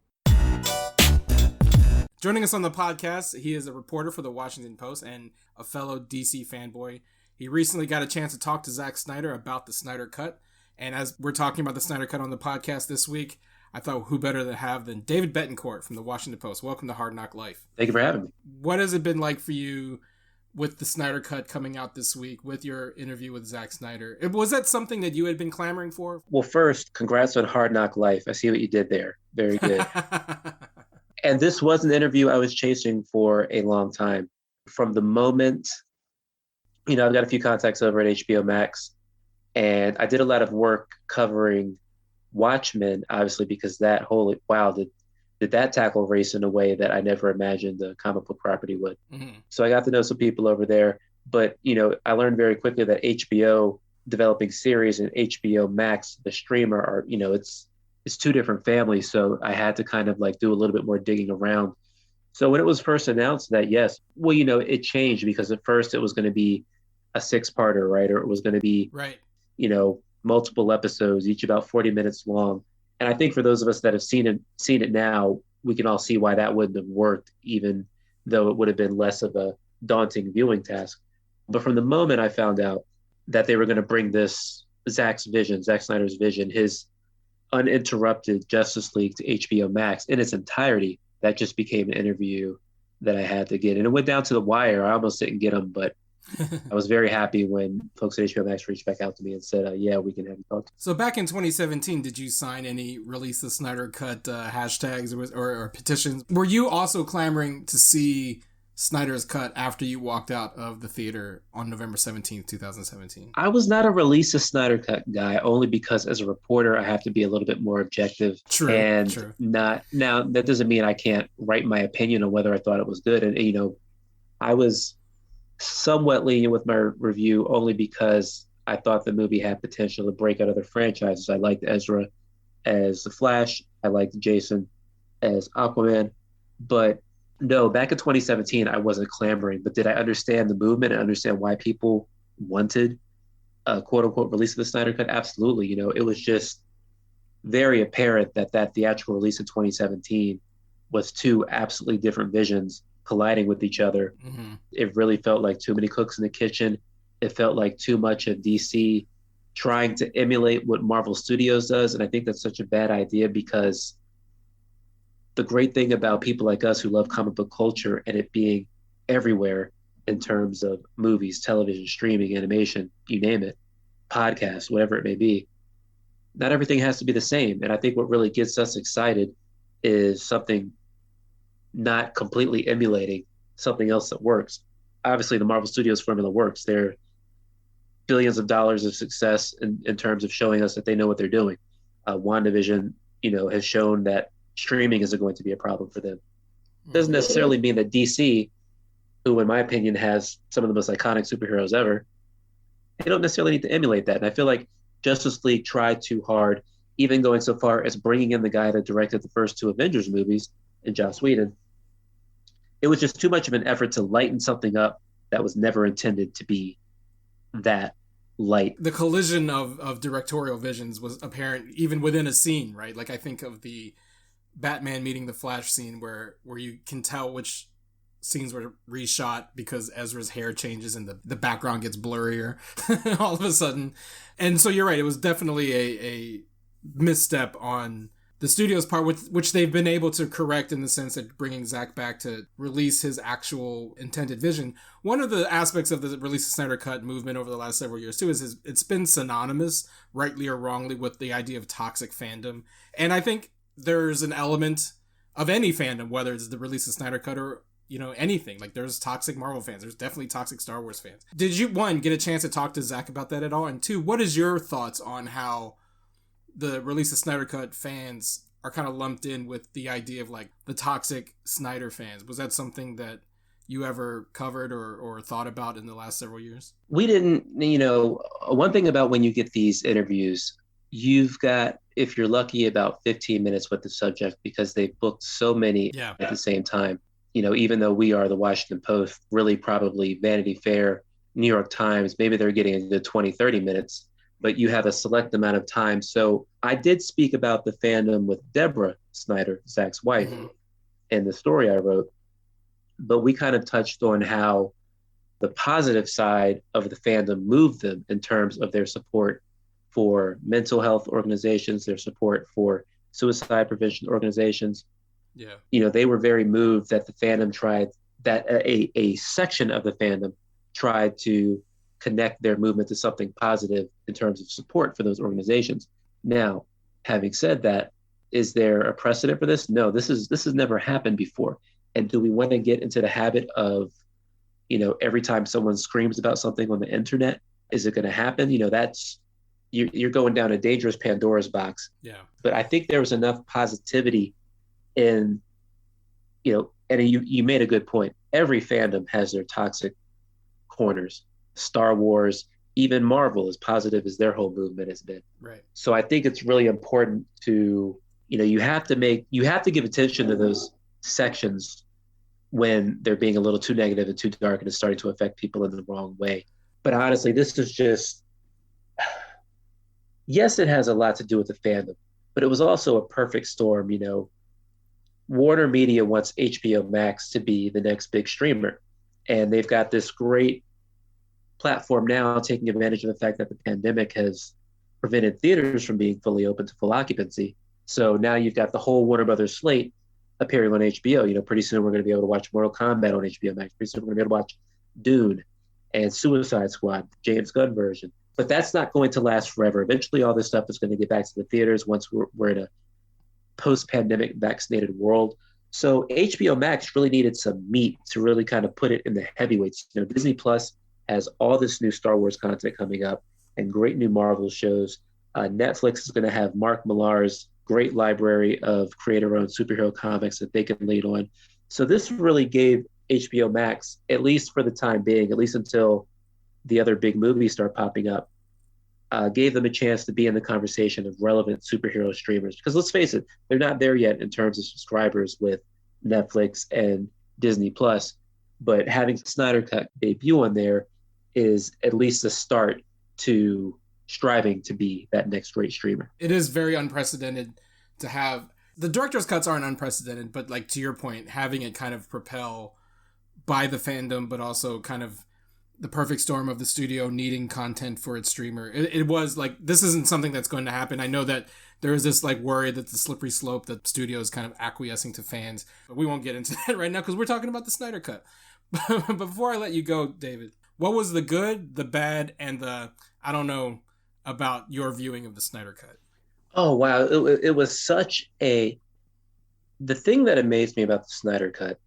Joining us on the podcast, he is a reporter for the Washington Post and a fellow DC fanboy. He recently got a chance to talk to Zack Snyder about the Snyder Cut. And as we're talking about the Snyder Cut on the podcast this week, I thought who better to have than David Bettencourt from the Washington Post. Welcome to Hard Knock Life. Thank you for having me. What has it been like for you with the Snyder Cut coming out this week, with your interview with Zack Snyder? Was that something that you had been clamoring for? Well, first, congrats on Hard Knock Life. I see what you did there. Very good. And this was an interview I was chasing for a long time. From the moment, I've got a few contacts over at HBO Max, and I did a lot of work covering Watchmen, obviously, because that, holy wow, did that tackle race in a way that I never imagined the comic book property would. Mm-hmm. So I got to know some people over there, but I learned very quickly that HBO developing series and HBO Max, the streamer, are it's two different families. So I had to kind of like do a little bit more digging around. So when it was first announced that, yes, well, it changed, because at first it was going to be a 6-parter, right? Or it was going to be, right, multiple episodes, each about 40 minutes long. And I think for those of us that have seen it now, we can all see why that wouldn't have worked, even though it would have been less of a daunting viewing task. But from the moment I found out that they were going to bring this Zack Snyder's vision, his uninterrupted Justice League to HBO Max in its entirety, that just became an interview that I had to get. And it went down to the wire. I almost didn't get them, but I was very happy when folks at HBO Max reached back out to me and said, yeah, we can have you talk. So back in 2017, did you sign any Release the Snyder Cut hashtags or petitions? Were you also clamoring to see Snyder's Cut after you walked out of the theater on November 17th, 2017? I was not a Release the Snyder Cut guy, only because as a reporter, I have to be a little bit more objective. True. Not now. That doesn't mean I can't write my opinion on whether I thought it was good. And, I was somewhat lenient with my review only because I thought the movie had potential to break out other franchises. I liked Ezra as the Flash. I liked Jason as Aquaman. But no, back in 2017, I wasn't clamoring. But did I understand the movement and understand why people wanted a quote-unquote release of the Snyder Cut? Absolutely. It was just very apparent that theatrical release in 2017 was two absolutely different visions colliding with each other. Mm-hmm. It really felt like too many cooks in the kitchen. It felt like too much of DC trying to emulate what Marvel Studios does. And I think that's such a bad idea, because the great thing about people like us who love comic book culture and it being everywhere in terms of movies, television, streaming, animation, you name it, podcasts, whatever it may be, not everything has to be the same. And I think what really gets us excited is something not completely emulating something else that works. Obviously, the Marvel Studios formula works. They're billions of dollars of success in terms of showing us that they know what they're doing. WandaVision, has shown that streaming isn't going to be a problem for them. Doesn't necessarily mean that DC, who in my opinion has some of the most iconic superheroes ever, they don't necessarily need to emulate that. And I feel like Justice League tried too hard, even going so far as bringing in the guy that directed the first two Avengers movies, in Joss Whedon. It was just too much of an effort to lighten something up that was never intended to be that light. The collision of directorial visions was apparent even within a scene, right? Like I think of the Batman meeting the Flash scene where you can tell which scenes were reshot because Ezra's hair changes and the background gets blurrier all of a sudden. And so you're right, it was definitely a misstep on the studio's part, which they've been able to correct in the sense that bringing Zack back to release his actual intended vision. One of the aspects of the release of Snyder Cut movement over the last several years too is it's been synonymous, rightly or wrongly, with the idea of toxic fandom. And I think there's an element of any fandom, whether it's the release of Snyder Cut or anything. Like there's toxic Marvel fans, there's definitely toxic Star Wars fans. Did you, one, get a chance to talk to Zack about that at all? And two, what is your thoughts on how the release of Snyder Cut fans are kind of lumped in with the idea of like the toxic Snyder fans? Was that something that you ever covered or thought about in the last several years? We didn't, one thing about when you get these interviews, you've got, if you're lucky, about 15 minutes with the subject because they've booked so many at the same time. Even though we are the Washington Post, really probably Vanity Fair, New York Times, maybe they're getting into 20, 30 minutes. But you have a select amount of time. So I did speak about the fandom with Deborah Snyder, Zack's wife, in the story I wrote. But we kind of touched on how the positive side of the fandom moved them in terms of their support for mental health organizations, their support for suicide prevention organizations. Yeah. They were very moved that the fandom tried, that a section of the fandom tried to connect their movement to something positive in terms of support for those organizations. Now, having said that, is there a precedent for this? No, this has never happened before. And do we want to get into the habit of, every time someone screams about something on the internet, is it going to happen? That's, you're going down a dangerous Pandora's box. Yeah. But I think there was enough positivity in, and you made a good point. Every fandom has their toxic corners. Star Wars, even Marvel, as positive as their whole movement has been. Right. So I think it's really important to, you have to give attention to those sections when they're being a little too negative and too dark and it's starting to affect people in the wrong way. But honestly, this is just, yes, it has a lot to do with the fandom, but it was also a perfect storm. Warner Media wants HBO Max to be the next big streamer. And they've got this great platform now taking advantage of the fact that the pandemic has prevented theaters from being fully open to full occupancy. So now you've got the whole Warner Brothers slate appearing on HBO. Pretty soon we're going to be able to watch Mortal Kombat on HBO Max. Pretty soon we're going to be able to watch Dune and Suicide Squad, James Gunn version. But that's not going to last forever. Eventually all this stuff is going to get back to the theaters once we're in a post-pandemic vaccinated world. So HBO Max really needed some meat to really kind of put it in the heavyweights. Disney Plus has all this new Star Wars content coming up and great new Marvel shows. Netflix is going to have Mark Millar's great library of creator-owned superhero comics that they can lead on. So this really gave HBO Max, at least for the time being, at least until the other big movies start popping up, gave them a chance to be in the conversation of relevant superhero streamers. Because let's face it, they're not there yet in terms of subscribers with Netflix and Disney Plus. But having Snyder Cut debut on there is at least a start to striving to be that next great streamer. It is very unprecedented to have, the director's cuts aren't unprecedented, but like to your point, having it kind of propel by the fandom, but also kind of the perfect storm of the studio needing content for its streamer. It was like, this isn't something that's going to happen. I know that there is this like worry that the slippery slope that studio is kind of acquiescing to fans, but we won't get into that right now because we're talking about the Snyder Cut. But before I let you go, David, what was the good, the bad, and the, I don't know, about your viewing of the Snyder Cut? Oh, wow. It was such a... The thing that amazed me about the Snyder Cut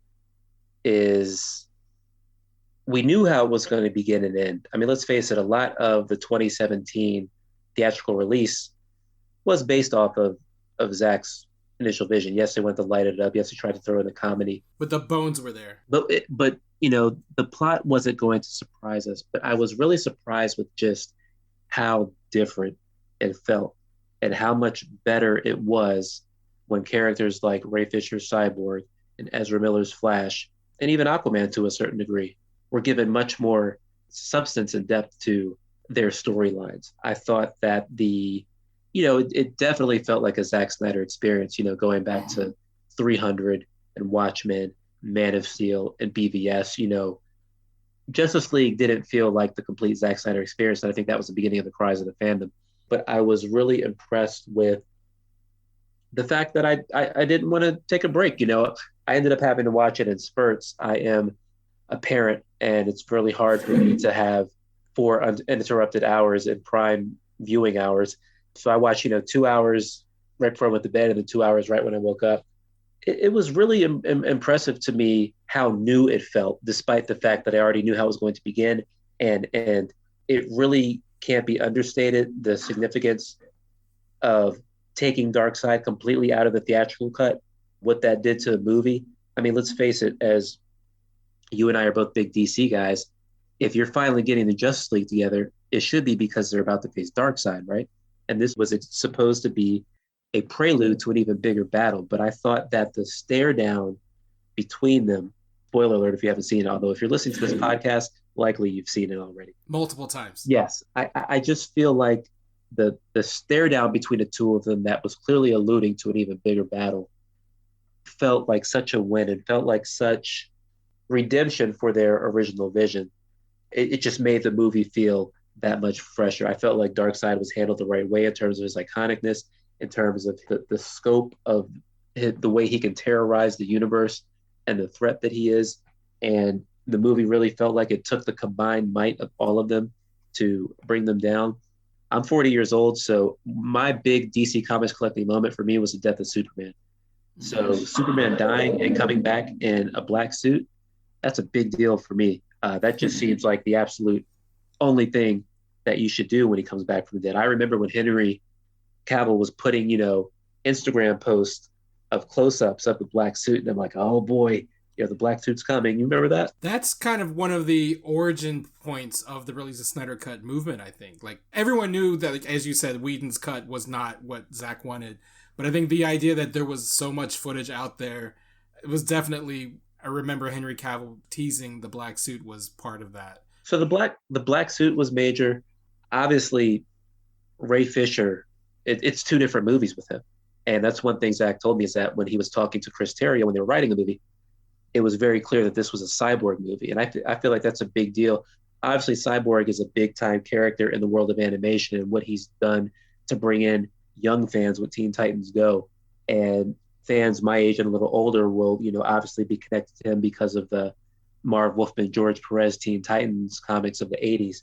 is we knew how it was going to begin and end. I mean, let's face it, a lot of the 2017 theatrical release was based off of Zack's initial vision. Yes, they went to light it up. Yes, they tried to throw in the comedy. But the bones were there. But the plot wasn't going to surprise us. But I was really surprised with just how different it felt. and how much better it was when characters like Ray Fisher's Cyborg and Ezra Miller's Flash, and even Aquaman to a certain degree, were given much more substance and depth to their storylines. I thought that it definitely felt like a Zack Snyder experience, going back to 300 and Watchmen, Man of Steel, and BVS. Justice League didn't feel like the complete Zack Snyder experience, and I think that was the beginning of the cries of the fandom. But I was really impressed with the fact that I didn't want to take a break. I ended up having to watch it in spurts. I am a parent, and it's really hard for me to have 4 uninterrupted hours in prime viewing hours. So I watched, 2 hours right before I went to bed, and then 2 hours right when I woke up. It was really impressive to me how new it felt, despite the fact that I already knew how it was going to begin. And it really can't be understated, the significance of taking Darkseid completely out of the theatrical cut, what that did to the movie. I mean, let's face it, as you and I are both big DC guys, if you're finally getting the Justice League together, it should be because they're about to face Darkseid, right? And this was supposed to be a prelude to an even bigger battle. But I thought that the stare down between them, spoiler alert if you haven't seen it, although if you're listening to this podcast, likely you've seen it already. Multiple times. Yes. I just feel like the stare down between the two of them that was clearly alluding to an even bigger battle felt like such a win and felt like such redemption for their original vision. It just made the movie feel that much fresher. I felt like Darkseid was handled the right way in terms of his iconicness, in terms of the scope of the way he can terrorize the universe and the threat that he is. And the movie really felt like it took the combined might of all of them to bring them down. I'm 40 years old, so my big DC Comics collecting moment for me was the death of Superman. So Superman dying and coming back in a black suit, that's a big deal for me. That just seems like the absolute only thing that you should do when he comes back from the dead. I remember when Henry Cavill was putting, Instagram posts of close-ups of the black suit, and I'm like, oh boy, the black suit's coming. You remember that? That's kind of one of the origin points of the release of Snyder Cut movement, I think. Like, everyone knew that, like, as you said, Whedon's cut was not what Zack wanted. But I think the idea that there was so much footage out there, it was definitely, I remember Henry Cavill teasing the black suit was part of that. So the black suit was major. Obviously, Ray Fisher, it's 2 different movies with him. And that's one thing Zack told me, is that when he was talking to Chris Terrio when they were writing the movie, it was very clear that this was a Cyborg movie. And I feel like that's a big deal. Obviously, Cyborg is a big-time character in the world of animation and what he's done to bring in young fans with Teen Titans Go. And fans my age and a little older will, obviously be connected to him because of the Marv Wolfman, George Perez Teen Titans comics of the 80s.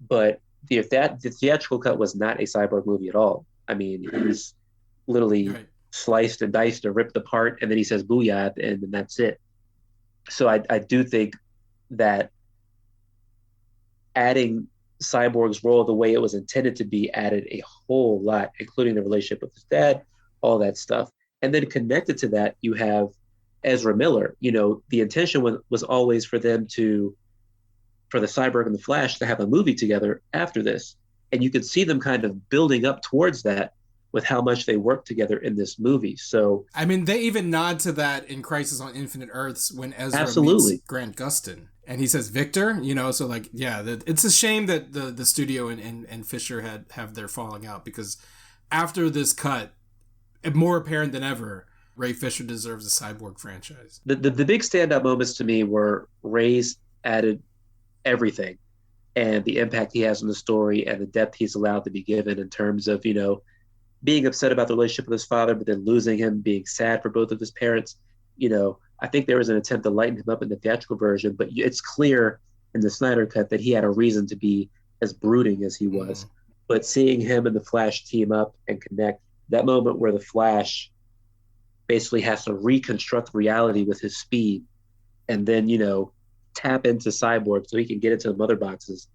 But the theatrical cut was not a Cyborg movie at all. I mean, he's literally sliced and diced or ripped apart, and then he says booyah at the end, and that's it. So I do think that adding Cyborg's role the way it was intended to be added a whole lot, including the relationship with his dad, all that stuff. And then connected to that, you have Ezra Miller. The intention was always for the Cyborg and the Flash to have a movie together after this. And you could see them kind of building up towards that with how much they work together in this movie. So I mean, they even nod to that in Crisis on Infinite Earths when Ezra meets Grant Gustin. And he says, Victor, so like, yeah, it's a shame that the studio and Fisher have their falling out, because after this cut, more apparent than ever, Ray Fisher deserves a Cyborg franchise. The big standout moments to me were Ray's added everything and the impact he has on the story and the depth he's allowed to be given in terms of, being upset about the relationship with his father, but then losing him, being sad for both of his parents. I think there was an attempt to lighten him up in the theatrical version, but it's clear in the Snyder Cut that he had a reason to be as brooding as he was. But seeing him and the Flash team up and connect, that moment where the Flash basically has to reconstruct reality with his speed and then, tap into Cyborg so he can get into the mother boxes.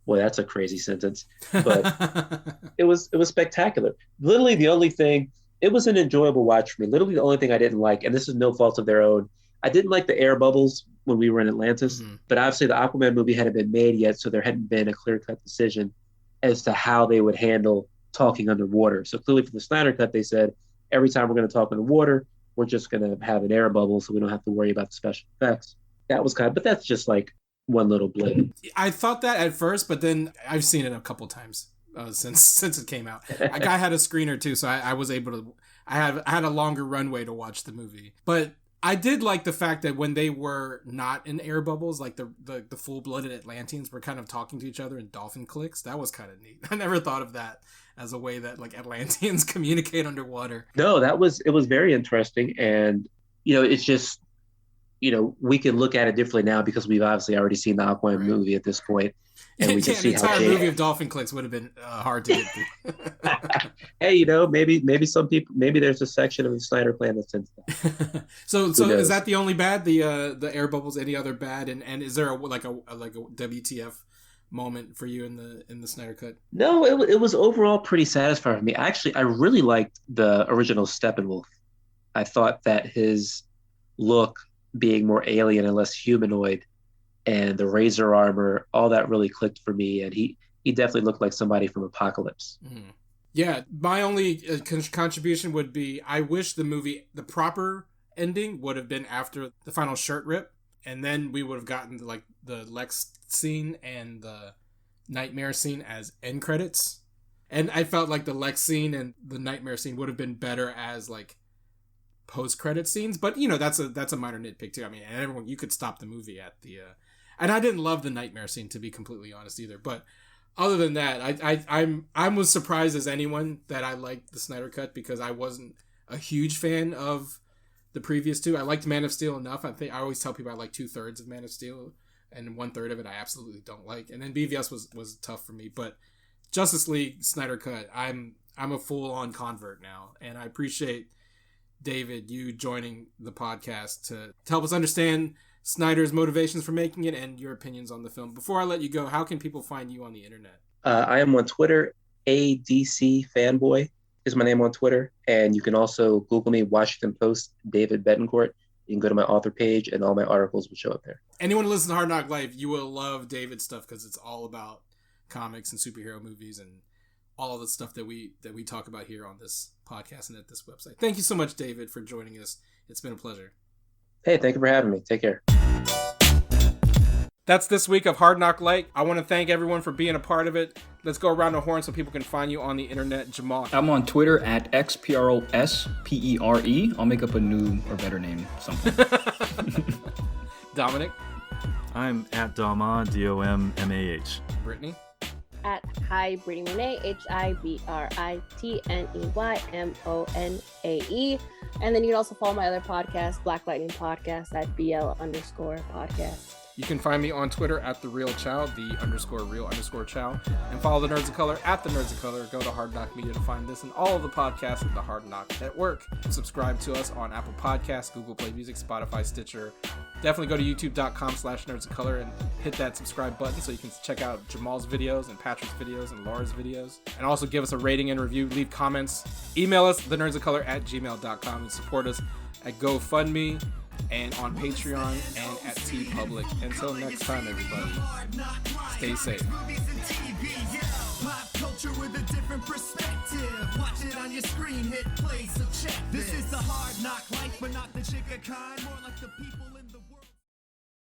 Boy, that's a crazy sentence, but it was spectacular. Literally the only thing, it was an enjoyable watch for me. Literally the only thing I didn't like, and this is no fault of their own, I didn't like the air bubbles when we were in Atlantis, but obviously the Aquaman movie hadn't been made yet, so there hadn't been a clear-cut decision as to how they would handle talking underwater. So clearly for the Snyder Cut, they said, every time we're going to talk underwater, we're just going to have an air bubble so we don't have to worry about the special effects. That was but that's just like one little blip. I thought that at first, but then I've seen it a couple times since it came out. I had a screener too, so I was able to. I had a longer runway to watch the movie, but I did like the fact that when they were not in air bubbles, like the full-blooded Atlanteans were kind of talking to each other in dolphin clicks. That was kind of neat. I never thought of that as a way that like Atlanteans communicate underwater. No, it was very interesting, and it's just we can look at it differently now because we've obviously already seen the Aquaman movie at this point, and we can see how the entire movie of dolphin clicks would have been hard to get through. Hey, maybe some people, maybe there's a section of the Snyder Plan that's into that. So is that the only bad? The air bubbles? Any other bad? And is there a WTF moment for you in the Snyder Cut? No, it was overall pretty satisfying for me. Actually, I really liked the original Steppenwolf. I thought that his look, being more alien and less humanoid, and the razor armor, all that really clicked for me, and he definitely looked like somebody from Apocalypse. Yeah, my only contribution would be I wish the proper ending would have been after the final shirt rip, and then we would have gotten like the Lex scene and the Nightmare scene as end credits. And I felt like the Lex scene and the Nightmare scene would have been better as like post-credit scenes, but that's a minor nitpick too. I mean, and you could stop the movie at the and I didn't love the Nightmare scene, to be completely honest, either. But other than that, I'm as surprised as anyone that I liked the Snyder Cut, because I wasn't a huge fan of the previous two. I liked Man of Steel enough. I always tell people I like 2/3 of Man of Steel, and 1/3 of it I absolutely don't like. And then BVS was tough for me, but Justice League Snyder Cut, I'm a full-on convert now, and I appreciate David, you joining the podcast to help us understand Snyder's motivations for making it and your opinions on the film. Before I let you go, how can people find you on the internet? I am on Twitter. ADC Fanboy is my name on Twitter. And you can also Google me, Washington Post, David Bettencourt. You can go to my author page and all my articles will show up there. Anyone who listens to Hard Knock Life, you will love David's stuff because it's all about comics and superhero movies and all of the stuff that we talk about here on this podcast and at this website. Thank you so much, David, for joining us. It's been a pleasure. Hey, thank you for having me. Take care. That's this week of Hard Knock Life. I want to thank everyone for being a part of it. Let's go around the horn so people can find you on the internet. Jamal. I'm on Twitter at XPROSPERE. I'll make up a new or better name, something. Dominic. I'm at Doma, DOMMAH. Brittany. At Hi Britney Monet, HIBRITNEYMONAE. And then you can also follow my other podcast, Black Lightning Podcast, at BL_podcast. You can find me on Twitter at @TheRealChow, _real_chow, and follow the Nerds of Color at the Nerds of Color. Go to Hard Knock Media to find this and all of the podcasts of the Hard Knock Network. Subscribe to us on Apple Podcasts, Google Play Music, Spotify, Stitcher. Definitely go to youtube.com/Nerds of Color and hit that subscribe button so you can check out Jamal's videos and Patrick's videos and Laura's videos. And also give us a rating and review, leave comments, email us thenerdsofcolor@gmail.com, and support us at GoFundMe and on Patreon and at TeePublic. Until next time, everybody, stay safe. Pop culture with a different perspective. Watch it on your screen, hit play, so check this. This is the Hard Knock Life, but not the chicken kind, more like the people.